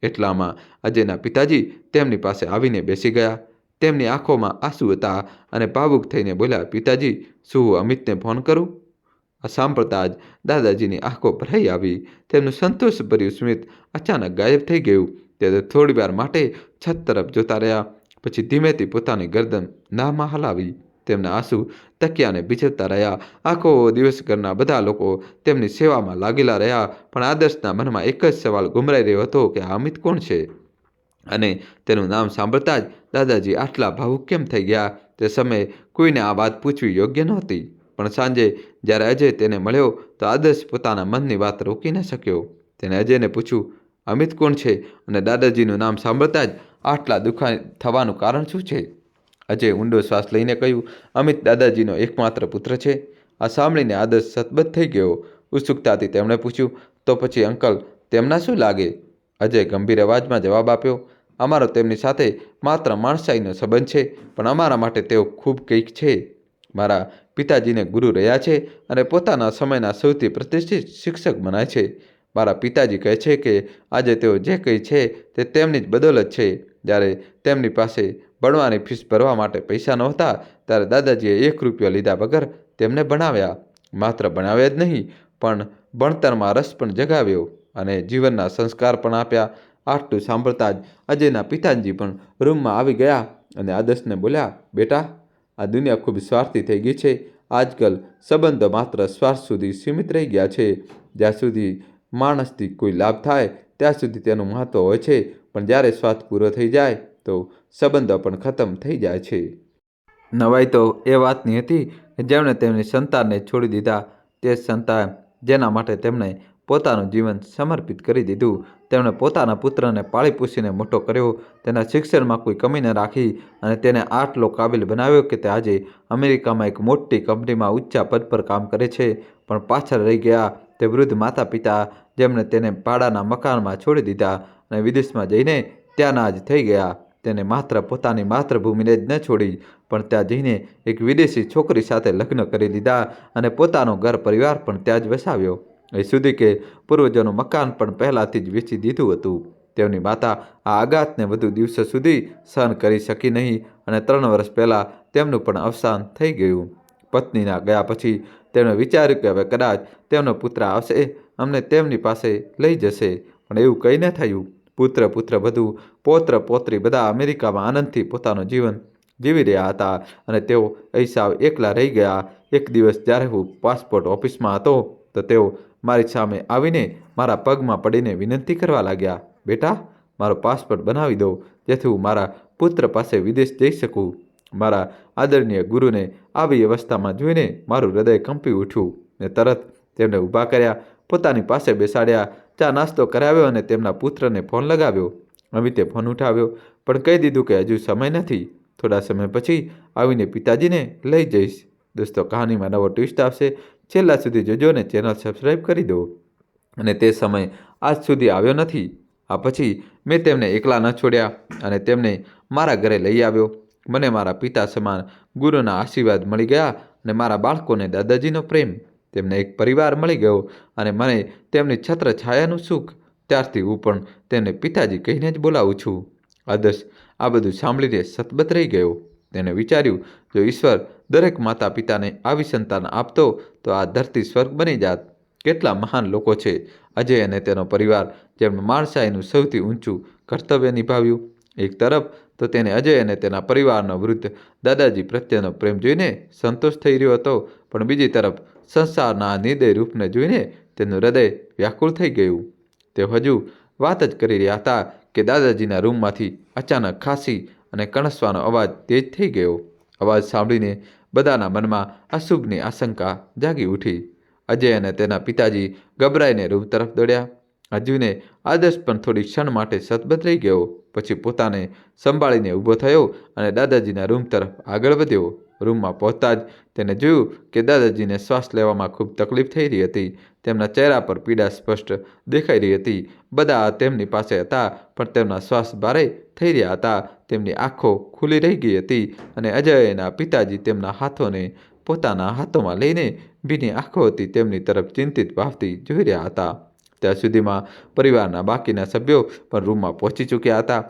Speaker 1: એટલામાં અજયના પિતાજી તેમની પાસે આવીને બેસી ગયા. તેમની આંખોમાં આંસુ હતા અને ભાવુક થઈને બોલ્યા, પિતાજી, શું હું અમિતને ફોન કરું? આ સાંભળતા જ દાદાજીની આંખો ભરાઈ આવી. તેમનું સંતોષભર્યું સ્મિત અચાનક ગાયબ થઈ ગયું. તે થોડીવાર માટે છત તરફ જોતા રહ્યા, પછી ધીમેથી પોતાની ગરદન નામાં હલાવી. તેમના આંસુ તકિયાને ભીંજવતા રહ્યા. આખો દિવસ ઘરના બધા લોકો તેમની સેવામાં લાગેલા રહ્યા, પણ આદર્શના મનમાં એક જ સવાલ ગુમરાઈ રહ્યો હતો કે આ અમિત કોણ છે? અને તેનું નામ સાંભળતા જ દાદાજી આટલા ભાવુક કેમ થઈ ગયા? તે સમયે કોઈને આ વાત પૂછવી યોગ્ય નહોતી, પણ સાંજે જ્યારે અજય તેને મળ્યો તો આદર્શ પોતાના મનની વાત રોકી ન શક્યો. તેને અજયને પૂછ્યું, અમિત કોણ છે? અને દાદાજીનું નામ સાંભળતા જ આટલા દુઃખી થવાનું કારણ શું છે? અજય ઊંડો શ્વાસ લઈને કહ્યું, અમિત દાદાજીનો એકમાત્ર પુત્ર છે. આ સાંભળીને આદર્શ સતબત થઈ ગયો. ઉત્સુકતાથી તેમણે પૂછ્યું, તો પછી અંકલ તેમના શું લાગે? અજય ગંભીર અવાજમાં જવાબ આપ્યો, અમારો તેમની સાથે માત્ર માણસાઈનો સંબંધ છે, પણ અમારા માટે તેઓ ખૂબ કંઈક છે. મારા પિતાજીને ગુરુ રહ્યા છે અને પોતાના સમયના સૌથી પ્રતિષ્ઠિત શિક્ષક મનાય છે. મારા પિતાજી કહે છે કે આજે તેઓ જે કંઈ છે તે તેમની જ બદૌલત છે. જ્યારે તેમની પાસે ભણવાની ફીસ ભરવા માટે પૈસા નહોતા, ત્યારે દાદાજીએ 1 રૂપિયો લીધા વગર તેમને ભણાવ્યા. માત્ર ભણાવ્યા જ નહીં, પણ ભણતરમાં રસ પણ જગાવ્યો અને જીવનના સંસ્કાર પણ આપ્યા. આટલું સાંભળતા જ અજયના પિતાજી પણ રૂમમાં આવી ગયા અને આદર્શને બોલ્યા, બેટા, આ દુનિયા ખૂબ સ્વાર્થી થઈ ગઈ છે. આજકાલ સંબંધો માત્ર સ્વાર્થ સુધી સીમિત રહી ગયા છે. જ્યાં સુધી માણસથી કોઈ લાભ થાય ત્યાં સુધી તેનું મહત્ત્વ હોય છે, પણ જ્યારે સ્વાર્થ પૂરો થઈ જાય તો સંબંધો પણ ખતમ થઈ જાય છે. નવાઈ તો એ વાતની હતી કે જેમણે તેમની સંતાનને છોડી દીધા તે સંતાન જેના માટે તેમણે પોતાનું જીવન સમર્પિત કરી દીધું. તેમણે પોતાના પુત્રને પાળી પોષીને મોટો કર્યો, તેના શિક્ષણમાં કોઈ કમી ન રાખી અને તેને આટલો કાબિલ બનાવ્યો કે તે આજે અમેરિકામાં એક મોટી કંપનીમાં ઊંચા પદ પર કામ કરે છે. પણ પાછળ રહી ગયા તે વૃદ્ધ માતા પિતા જેમણે તેને ભાડાના મકાનમાં છોડી દીધા અને વિદેશમાં જઈને ત્યાંના જ થઈ ગયા. તેને માત્ર પોતાની માતૃભૂમિને જ ન છોડી પણ ત્યાં જઈને એક વિદેશી છોકરી સાથે લગ્ન કરી લીધા અને પોતાનો ઘર પરિવાર પણ ત્યાં જ વસાવ્યો. એ સુધી કે પૂર્વજોનું મકાન પણ પહેલાંથી જ વેચી દીધું હતું. તેમની માતા આ આઘાતને વધુ દિવસો સુધી સહન કરી શકી નહીં અને 3 વર્ષ પહેલાં તેમનું પણ અવસાન થઈ ગયું. પત્નીના ગયા પછી તેમણે વિચાર્યું કે હવે કદાચ તેમનો પુત્ર આવશે, અમને તેમની પાસે લઈ જશે, પણ એવું કંઈ ન થયું. પુત્ર વધુ પૌત્ર પૌત્રી બધા અમેરિકામાં આનંદથી પોતાનું જીવન જીવી રહ્યા હતા અને તેઓ અહીં સાવ એકલા રહી ગયા. એક દિવસ જ્યારે હું પાસપોર્ટ ઓફિસમાં હતો તો તેઓ મારી સામે આવીને મારા પગમાં પડીને વિનંતી કરવા લાગ્યા, બેટા, મારો પાસપોર્ટ બનાવી દો જેથી હું મારા પુત્ર પાસે વિદેશ જઈ શકું. મારા આદરણીય ગુરુને આવી અવસ્થામાં જોઈને મારું હૃદય કંપી ઉઠ્યું ને તરત તેમને ઊભા કર્યા, પોતાની પાસે બેસાડ્યા, ચા નાસ્તો કરાવ્યો અને તેમના પુત્રને ફોન લગાવ્યો. અમિતે ફોન ઉઠાવ્યો પણ કહી દીધું કે હજુ સમય નથી, થોડા સમય પછી આવીને પિતાજીને લઈ જઈશ. દોસ્તો, કહાનીમાં નવો ટ્વિસ્ટ આવશે. છેલ્લા સુધી જોજો અને ચેનલ સબસ્ક્રાઈબ કરી દો. અને તે સમય આજ સુધી આવ્યો નથી. આ પછી મેં તેમને એકલા ન છોડ્યા અને તેમને મારા ઘરે લઈ આવ્યો. મને મારા પિતા સમાન ગુરુના આશીર્વાદ મળી ગયા અને મારા બાળકોને દાદાજીનો પ્રેમ, તેમને એક પરિવાર મળી ગયો અને મને તેમની છત્ર છાયાનું સુખ. ત્યારથી હું પણ તેમને પિતાજી કહીને જ બોલાવું છું. આદર્શ આ બધું સાંભળીને સતબત રહી ગયો. તેને વિચાર્યું, જો ઈશ્વર દરેક માતા પિતાને આવી સંતાન આપતો તો આ ધરતી સ્વર્ગ બની જાત. કેટલા મહાન લોકો છે. અજય અને તેનો પરિવાર જેમણે માણસાઈનું સૌથી ઊંચું કર્તવ્ય નિભાવ્યું. એક તરફ તો તેને અજય અને તેના પરિવારનો વૃદ્ધ દાદાજી પ્રત્યેનો પ્રેમ જોઈને સંતોષ થઈ રહ્યો હતો, પણ બીજી તરફ સંસારના નિર્દય રૂપને જોઈને તેનું હૃદય વ્યાકુળ થઈ ગયું. તેઓ હજુ વાત જ કરી રહ્યા હતા કે દાદાજીના રૂમમાંથી અચાનક ખાંસી અને કણસવાનો અવાજ તેજ થઈ ગયો. અવાજ સાંભળીને બધાના મનમાં અશુભની આશંકા જાગી ઉઠી. અજય અને તેના પિતાજી ગભરાઈને રૂમ તરફ દોડ્યા. અજયને આદર્શ પણ થોડી ક્ષણ માટે સતબત રહી ગયો. પછી પોતાને સંભાળીને ઊભો થયો અને દાદાજીના રૂમ તરફ આગળ વધ્યો. રૂમમાં પહોંચતા જ તેને જોયું કે દાદાજીને શ્વાસ લેવામાં ખૂબ તકલીફ થઈ રહી હતી. તેમના ચહેરા પર પીડા સ્પષ્ટ દેખાઈ રહી હતી. બધા તેમની પાસે હતા પણ તેમના શ્વાસ ભારે થઈ રહ્યા હતા. તેમની આંખો ખુલ્લી રહી ગઈ હતી અને અજયના પિતાજી તેમના હાથોને પોતાના હાથોમાં લઈને ભીની આંખોથી તેમની તરફ ચિંતિત ભાવથી જોઈ રહ્યા હતા. ત્યાં સુધીમાં પરિવારના બાકીના સભ્યો પણ રૂમમાં પહોંચી ચૂક્યા હતા.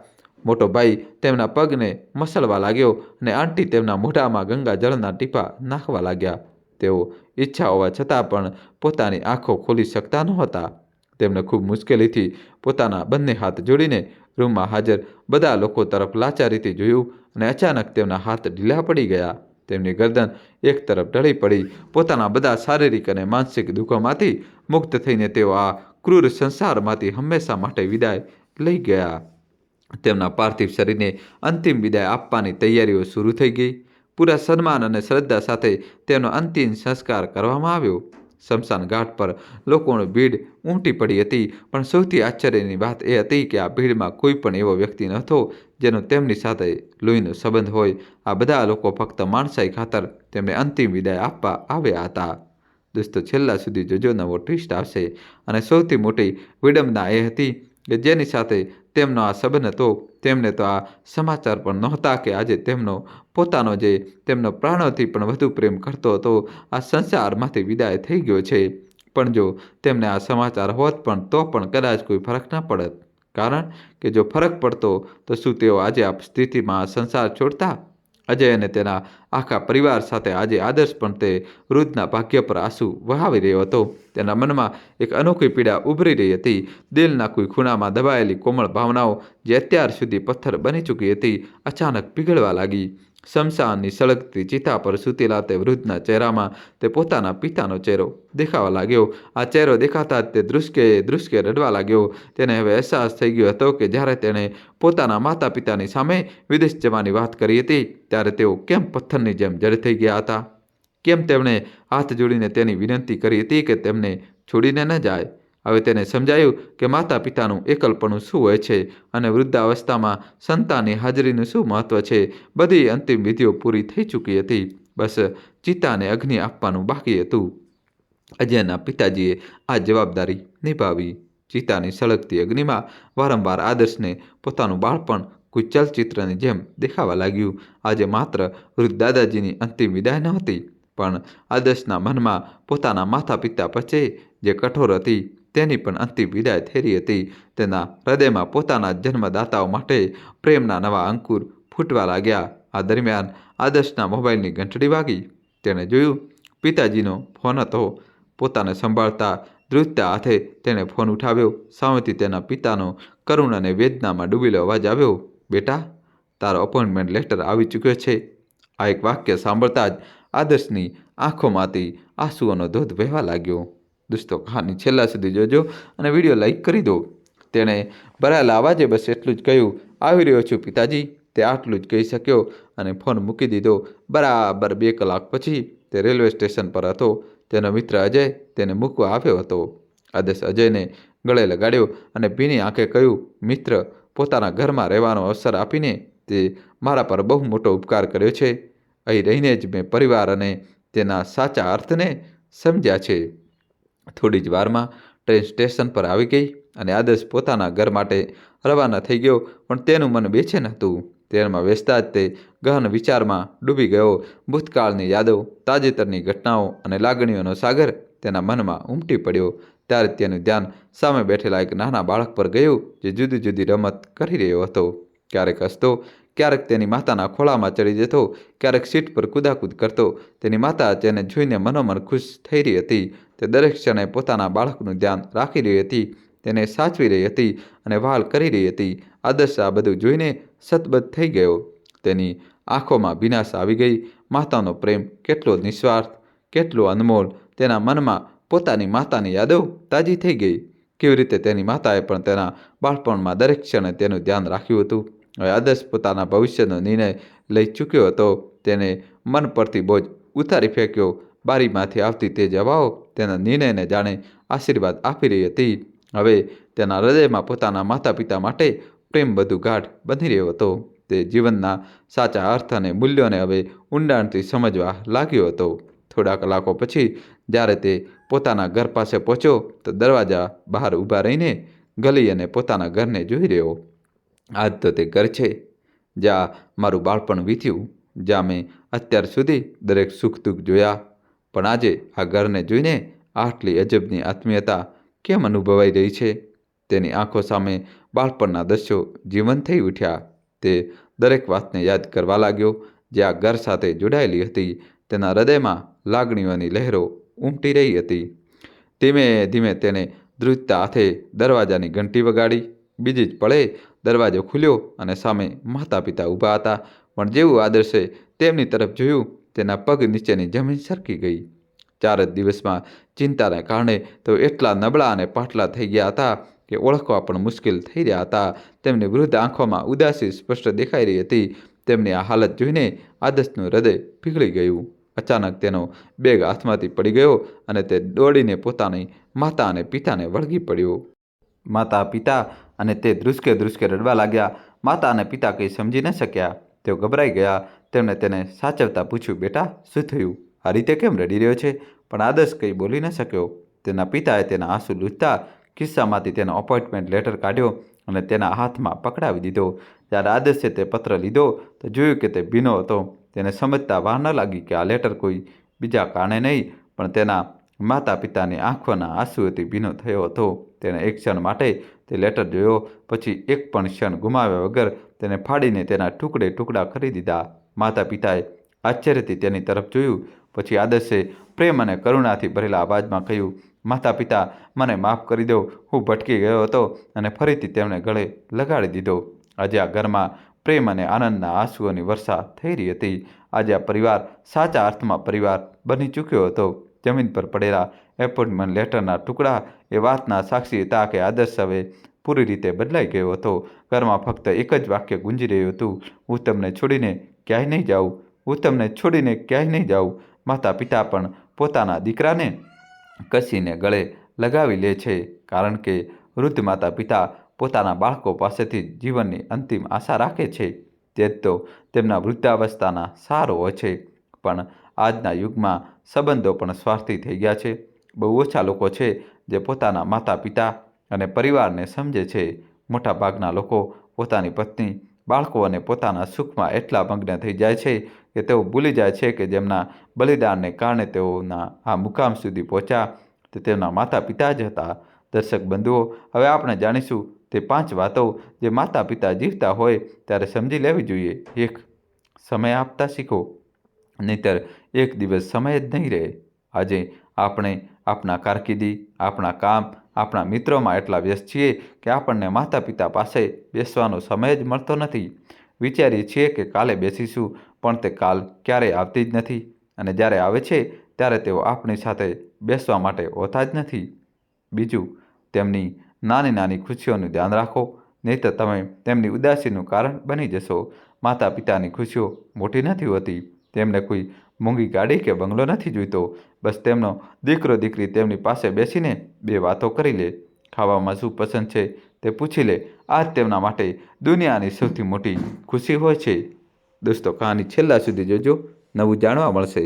Speaker 1: મોટો ભાઈ તેમના પગને મસળવા લાગ્યો અને આંટી તેમના મોઢામાં ગંગાજળના ટીપા નાખવા લાગ્યા. તેઓ ઈચ્છા હોવા છતાં પણ પોતાની આંખો ખોલી શકતા નહોતા. તેમણે ખૂબ મુશ્કેલીથી પોતાના બંને હાથ જોડીને રૂમમાં હાજર બધા લોકો તરફ લાચારીથી જોયું અને અચાનક તેમના હાથ ઢીલા પડી ગયા. તેમની ગરદન એક તરફ ઢળી પડી. પોતાના બધા શારીરિક અને માનસિક દુઃખોમાંથી મુક્ત થઈને તેઓ આ ક્રૂર સંસારમાંથી હંમેશા માટે વિદાય લઈ ગયા. તેમના પાર્થિવ શરીરને અંતિમ વિદાય આપવાની તૈયારીઓ શરૂ થઈ ગઈ. પૂરા સન્માન અને શ્રદ્ધા સાથે તેનો અંતિમ સંસ્કાર કરવામાં આવ્યો. સ્મશાન ઘાટ પર લોકોની ભીડ ઉમટી પડી હતી, પણ સૌથી આશ્ચર્યની વાત એ હતી કે આ ભીડમાં કોઈ પણ એવો વ્યક્તિ નહોતો જેનો તેમની સાથે લોહીનો સંબંધ હોય. આ બધા લોકો ફક્ત માણસાઈ ખાતર તેમને અંતિમ વિદાય આપવા આવ્યા હતા. દોસ્તો, છેલ્લા સુધી જોજો, નવો ટ્વિસ્ટ આવશે. અને સૌથી મોટી વિડંબના એ હતી કે જેની સાથે તેમનો આ સંબંધ હતો તેમને તો આ સમાચાર પણ નહોતા કે આજે તેમનો પોતાનો જે તેમનો પ્રાણોથી પણ વધુ પ્રેમ કરતો હતો આ સંસારમાંથી વિદાય થઈ ગયો છે. પણ જો તેમને આ સમાચાર હોત પણ તો પણ કદાચ કોઈ ફરક ન પડત. કારણ કે જો ફરક પડતો તો શું તેઓ આજે આ સ્થિતિમાં આ સંસાર છોડતા? અજય અને તેના આખા પરિવાર સાથે આજે આદર્શ પણ તે વૃદ્ધના ભાગ્ય પર આંસુ વહાવી રહ્યો હતો. તેના મનમાં એક અનોખી પીડા ઉભરી રહી હતી. દિલના કોઈ ખૂણામાં દબાયેલી કોમળ ભાવનાઓ જે અત્યાર સુધી પથ્થર બની ચૂકી હતી, અચાનક પીગળવા લાગી. શમશાનની સળગતી ચિતા પર સૂતેલા તે વૃદ્ધના ચહેરામાં તે પોતાના પિતાનો ચહેરો દેખાવા લાગ્યો. આ ચહેરો દેખાતા જ તે ધ્રુસકે રડવા લાગ્યો. તેને હવે અહેસાસ થઈ ગયો હતો કે જ્યારે તેણે પોતાના માતા પિતાની સામે વિદેશ જવાની વાત કરી હતી ત્યારે તેઓ કેમ પથ્થરની જેમ જડ થઈ ગયા હતા. કેમ તેમણે હાથ જોડીને તેની વિનંતી કરી હતી કે તેમને છોડીને ન જાય. હવે તેને સમજાયું કે માતા પિતાનું એકલપણું શું હોય છે અને વૃદ્ધાવસ્થામાં સંતાનની હાજરીનું શું મહત્વ છે. બધી અંતિમ વિધિઓ પૂરી થઈ ચૂકી હતી. બસ ચિતાને અગ્નિ આપવાનું બાકી હતું. અજયના પિતાજીએ આ જવાબદારી નિભાવી. ચિતાની સળગતી અગ્નિમાં વારંવાર આદર્શને પોતાનું બાળપણ કોઈ ચલચિત્રની જેમ દેખાવા લાગ્યું. આજે માત્ર વૃદ્ધ દાદાજીની અંતિમ વિદાય નહોતી, પણ આદર્શના મનમાં પોતાના માતા પિતા પછી જે કઠોર હતી તેની પણ અંતિમ વિદાય થઈ રહી હતી. તેના હૃદયમાં પોતાના જન્મદાતાઓ માટે પ્રેમના નવા અંકુર ફૂટવા લાગ્યા. આ દરમિયાન આદર્શના મોબાઈલની ઘંટડી વાગી. તેણે જોયું પિતાજીનો ફોન હતો. પોતાને સંભાળતા ધ્રુજતા હાથે તેણે ફોન ઉઠાવ્યો. સામેથી તેના પિતાનો કરુણ અને વેદનામાં ડૂબેલો અવાજ આવ્યો, બેટા, તારો અપોઇન્ટમેન્ટ લેટર આવી ચૂક્યો છે. આ એક વાક્ય સાંભળતા જ આદર્શની આંખોમાંથી આંસુઓનો ધોધ વહેવા લાગ્યો. દોસ્તો, કહાની છેલ્લા સુધી જોજો અને વિડીયો લાઈક કરી દો. તેણે ભરાયેલા અવાજે બસ એટલું જ કહ્યું, આવી રહ્યો છું પિતાજી. તે આટલું જ કહી શક્યો અને ફોન મૂકી દીધો. બરાબર 2 કલાક પછી તે રેલવે સ્ટેશન પર હતો. તેનો મિત્ર અજય તેને મૂકવા આવ્યો હતો. આદર્શ અજયને ગળે લગાડ્યો અને ભીની આંખે કહ્યું, મિત્ર, પોતાના ઘરમાં રહેવાનો અવસર આપીને તે મારા પર બહુ મોટો ઉપકાર કર્યો છે. અહીં રહીને જ મેં પરિવાર અને તેના સાચા અર્થને સમજ્યા છે. થોડી જ વારમાં ટ્રેન સ્ટેશન પર આવી ગઈ અને આદર્શ પોતાના ઘર માટે રવાના થઈ ગયો. પણ તેનું મન બેચેન હતું. ટ્રેનમાં બેસતા જ તે ગહન વિચારમાં ડૂબી ગયો. ભૂતકાળની યાદો, તાજેતરની ઘટનાઓ અને લાગણીઓનો સાગર તેના મનમાં ઉમટી પડ્યો. ત્યારે તેનું ધ્યાન સામે બેઠેલા એક નાના બાળક પર ગયું જે જુદી જુદી રમત કરી રહ્યો હતો. ક્યારેક હસતો, ક્યારેક તેની માતાના ખોળામાં ચડી જતો, ક્યારેક સીટ પર કૂદાકૂદ કરતો. તેની માતા તેને જોઈને મનોમન ખુશ થઈ રહી હતી. તે દરેક ક્ષણે પોતાના બાળકનું ધ્યાન રાખી રહી હતી, તેને સાચવી રહી હતી અને વહાલ કરી રહી હતી. આદર્શ આ બધું જોઈને સતબદ્ધ થઈ ગયો. તેની આંખોમાં ભીનાશ આવી ગઈ. માતાનો પ્રેમ કેટલો નિસ્વાર્થ, કેટલો અનમોલ. તેના મનમાં પોતાની માતાની યાદો તાજી થઈ ગઈ. કેવી રીતે તેની માતાએ પણ તેના બાળપણમાં દરેક ક્ષણે તેનું ધ્યાન રાખ્યું હતું. હવે આદર્શ પોતાના ભવિષ્યનો નિર્ણય લઈ ચૂક્યો હતો. તેને મન પરથી બોજ ઉતારી ફેંક્યો. બારીમાંથી આવતી તે હવાઓ તેના નિર્ણયને જાણે આશીર્વાદ આપી રહી હતી. હવે તેના હૃદયમાં પોતાના માતા પિતા માટે પ્રેમ વધુ ગાઢ બની રહ્યો હતો. તે જીવનના સાચા અર્થ અને મૂલ્યોને હવે ઊંડાણથી સમજવા લાગ્યો હતો. થોડા કલાકો પછી જ્યારે તે પોતાના ઘર પાસે પહોંચ્યો તો દરવાજા બહાર ઊભા રહીને ગલી અને પોતાના ઘરને જોઈ રહ્યો. આજ તો તે ઘર છે જ્યાં મારું બાળપણ વીત્યું, જ્યાં મેં અત્યાર સુધી દરેક સુખ દુઃખ જોયા. પણ આજે આ ઘરને જોઈને આટલી અજબની આત્મીયતા કેમ અનુભવાઈ રહી છે? તેની આંખો સામે બાળપણના દ્રશ્યો જીવંત થઈ ઉઠ્યા. તે દરેક વાતને યાદ કરવા લાગ્યો જે આ ઘર સાથે જોડાયેલી હતી. તેના હૃદયમાં લાગણીઓની લહેરો ઉમટી રહી હતી. ધીમે ધીમે તેણે ધ્રુજતા હાથે દરવાજાની ઘંટી વગાડી. બીજી જ પળે દરવાજો ખુલ્યો અને સામે માતા પિતા ઊભા હતા. પણ જેવું આદર્શે તેમની તરફ જોયું, તેના પગ નીચેની જમીન સરકી ગઈ. 4 જ દિવસમાં ચિંતાને કારણે તેઓ એટલા નબળા અને પાટલા થઈ ગયા હતા કે ઓળખવા પણ મુશ્કેલ થઈ રહ્યા હતા. તેમની વૃદ્ધ આંખોમાં ઉદાસી સ્પષ્ટ દેખાઈ રહી હતી. તેમની આ હાલત જોઈને આદર્શનું હૃદય પીગળી ગયું. અચાનક તેનો બેગ હાથમાંથી પડી ગયો અને તે દોડીને પોતાની માતા અને પિતાને વળગી પડ્યો. માતા પિતા અને તે ધ્રુસકે રડવા લાગ્યા. માતા અને પિતા કંઈ સમજી ન શક્યા. તેઓ ગભરાઈ ગયા. તેમણે તેને સાચવતા પૂછ્યું, બેટા, શું થયું? આ રીતે કેમ રડી રહ્યો છે? પણ આદર્શ કંઈ બોલી ન શક્યો. તેના પિતાએ તેના આંસુ લૂછતા ખિસ્સામાંથી તેનો અપોઇન્ટમેન્ટ લેટર કાઢ્યો અને તેના હાથમાં પકડાવી દીધો. જ્યારે આદર્શે તે પત્ર લીધો તો જોયું કે તે ભીનો હતો. તેને સમજતા વાર ન લાગી કે આ લેટર કોઈ બીજા કારણે નહીં, પણ તેના માતા પિતાની આંખોના આંસુઓથી ભીનો થયો હતો. તેણે એક ક્ષણ માટે તે લેટર જોયો, પછી એક પણ ક્ષણ ગુમાવ્યા વગર તેને ફાડીને તેના ટુકડા કરી દીધા. માતા પિતાએ આશ્ચર્યથી તેની તરફ જોયું. પછી આદર્શે પ્રેમ અને કરુણાથી ભરેલા અવાજમાં કહ્યું, માતા પિતા, મને માફ કરી દો. હું ભટકી ગયો હતો અને ફરીથી તેમને ગળે લગાડી દીધો. આજે આ ઘરમાં પ્રેમ અને આનંદના આંસુઓની વર્ષા થઈ રહી હતી. આજે આ પરિવાર સાચા અર્થમાં પરિવાર બની ચૂક્યો હતો. જમીન પર પડેલા એપોઇન્ટમેન્ટ લેટરના ટુકડા એ વાતના સાક્ષી હતા કે આદર્શ હવે પૂરી રીતે બદલાઈ ગયો હતો. ઘરમાં ફક્ત એક જ વાક્ય ગુંજી રહ્યું હતું, હું તમને છોડીને ક્યાંય નહીં જાઉં. હું તમને છોડીને ક્યાંય નહીં જાઉં. માતા પિતા પણ પોતાના દીકરાને કસીને ગળે લગાવી લે છે, કારણ કે વૃદ્ધ માતા પિતા પોતાના બાળકો પાસેથી જીવનની અંતિમ આશા રાખે છે. તે જ તો તેમના વૃદ્ધાવસ્થાના સહારો હોય છે. પણ આજના યુગમાં સંબંધો પણ સ્વાર્થી થઈ ગયા છે. બહુ ઓછા લોકો છે જે પોતાના માતા પિતા અને પરિવારને સમજે છે. મોટાભાગના લોકો પોતાની પત્ની, બાળકો અને પોતાના સુખમાં એટલા મગ્ન થઈ જાય છે કે તેઓ ભૂલી જાય છે કે જેમના બલિદાનને કારણે તેઓના આ મુકામ સુધી પહોંચ્યા તે તેમના માતા પિતા જ હતા. દર્શક બંધુઓ, હવે આપણે જાણીશું તે 5 વાતો જે માતા પિતા જીવતા હોય ત્યારે સમજી લેવી જોઈએ. 1. સમય આપતા શીખો, નહીંતર એક દિવસ સમય જ નહીં રહે. આજે આપણે આપણા કારકિર્દી, આપણા કામ, આપણા મિત્રોમાં એટલા વ્યસ્ત છીએ કે આપણને માતા પિતા પાસે બેસવાનો સમય જ મળતો નથી. વિચારીએ છીએ કે કાલે બેસીશું, પણ તે કાલ ક્યારેય આવતી જ નથી. અને જ્યારે આવે છે ત્યારે તેઓ આપણી સાથે બેસવા માટે હોતા જ નથી. બીજું, તેમની નાની નાની ખુશીઓનું ધ્યાન રાખો, નહીંતર તમે તેમની ઉદાસીનું કારણ બની જશો. માતા પિતાની ખુશીઓ મોટી નથી હોતી. તેમને કોઈ મોંઘી ગાડી કે બંગલો નથી જોઈતો. બસ તેમનો દીકરો દીકરી તેમની પાસે બેસીને 2 વાતો કરી લે, ખાવામાં શું પસંદ છે તે પૂછી લે. આ જ તેમના માટે દુનિયાની સૌથી મોટી ખુશી હોય છે. દોસ્તો, કહાની છેલ્લા સુધી જોજો, નવું જાણવા મળશે.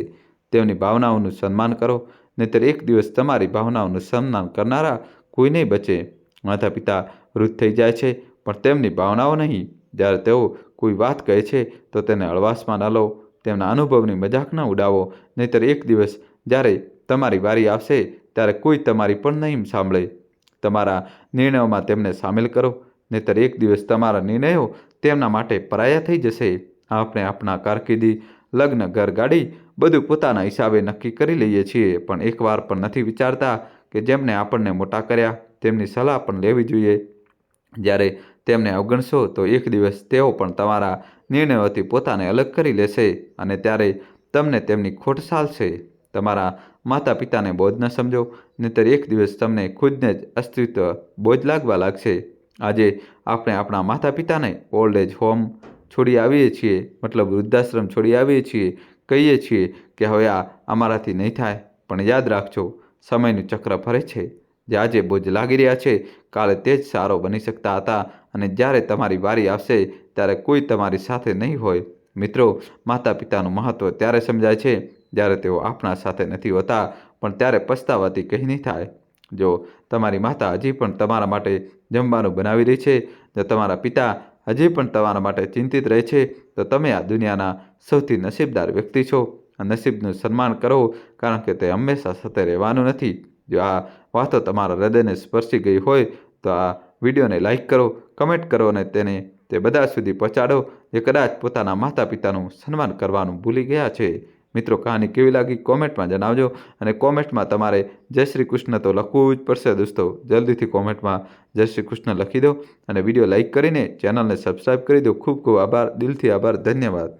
Speaker 1: તેમની ભાવનાઓનું સન્માન કરો, નહીંતર એક દિવસ તમારી ભાવનાઓનું સન્માન કરનારા કોઈ નહીં બચે. માતા પિતા વૃદ્ધ થઈ જાય છે, પણ તેમની ભાવનાઓ નહીં. જ્યારે તેઓ કોઈ વાત કહે છે તો તેને હળવાશમાં ન લો. તેમના અનુભવની મજાક ન ઉડાવો, નહીંતર એક દિવસ જ્યારે તમારી વારી આવશે ત્યારે કોઈ તમારી પણ નહીં સાંભળે. તમારા નિર્ણયોમાં તેમને સામેલ કરો, નહીંતર એક દિવસ તમારા નિર્ણયો તેમના માટે પરાયા થઈ જશે. આપણે આપણા કારકિર્દી, લગ્ન, ઘર, ગાડી બધું પોતાના હિસાબે નક્કી કરી લઈએ છીએ, પણ એકવાર પણ નથી વિચારતા કે જેમને આપણને મોટા કર્યા તેમની સલાહ પણ લેવી જોઈએ. જ્યારે તેમને અવગણશો તો એક દિવસ તેઓ પણ તમારા નિર્ણયોથી પોતાને અલગ કરી લેશે અને ત્યારે તમને તેમની ખોટ સાલશે. તમારા માતા પિતાને બોજ ન સમજો, નહીંતર એક દિવસ તમને ખુદને જ અસ્તિત્વ બોજ લાગવા લાગશે. આજે આપણે આપણા માતા પિતાને ઓલ્ડ એજ હોમ છોડી આવીએ છીએ, મતલબ વૃદ્ધાશ્રમ છોડી આવીએ છીએ. કહીએ છીએ કે હવે આ અમારાથી નહીં થાય, પણ યાદ રાખજો, સમયનું ચક્ર ફરે છે. જે આજે બોજ લાગી રહ્યા છે, કાલે તે જ સારો બની શકતા હતા. અને જ્યારે તમારી વારી આવશે ત્યારે કોઈ તમારી સાથે નહીં હોય. મિત્રો, માતા પિતાનું મહત્ત્વ ત્યારે સમજાય છે જ્યારે તેઓ આપણા સાથે નથી હોતા, પણ ત્યારે પછતાવાથી કંઈ નહીં થાય. જો તમારી માતા હજી પણ તમારા માટે જમવાનું બનાવી રહી છે, જો તમારા પિતા હજી પણ તમારા માટે ચિંતિત રહે છે, તો તમે આ દુનિયાના સૌથી નસીબદાર વ્યક્તિ છો. આ નસીબનું સન્માન કરો, કારણ કે તે હંમેશા સાથે રહેવાનું નથી. જો આ વાતો તમારા હૃદયને સ્પર્શી ગઈ હોય તો આ વિડીયોને લાઈક કરો, કમેન્ટ કરો અને તે બધા સુધી પહોંચાડો જે કદાચ પોતાના માતા પિતાનું સન્માન કરવાનું ભૂલી ગયા છે. મિત્રો, કહાની કેવી લાગી કોમેન્ટમાં જણાવજો. અને કોમેન્ટમાં તમારે જય શ્રી કૃષ્ણ તો લખવું જ પડશે દોસ્તો. જલ્દીથી કોમેન્ટમાં જય શ્રી કૃષ્ણ લખી દો અને વિડીયો લાઈક કરીને ચેનલને સબસ્ક્રાઈબ કરી દો. ખૂબ ખૂબ આભાર, દિલથી આભાર, ધન્યવાદ.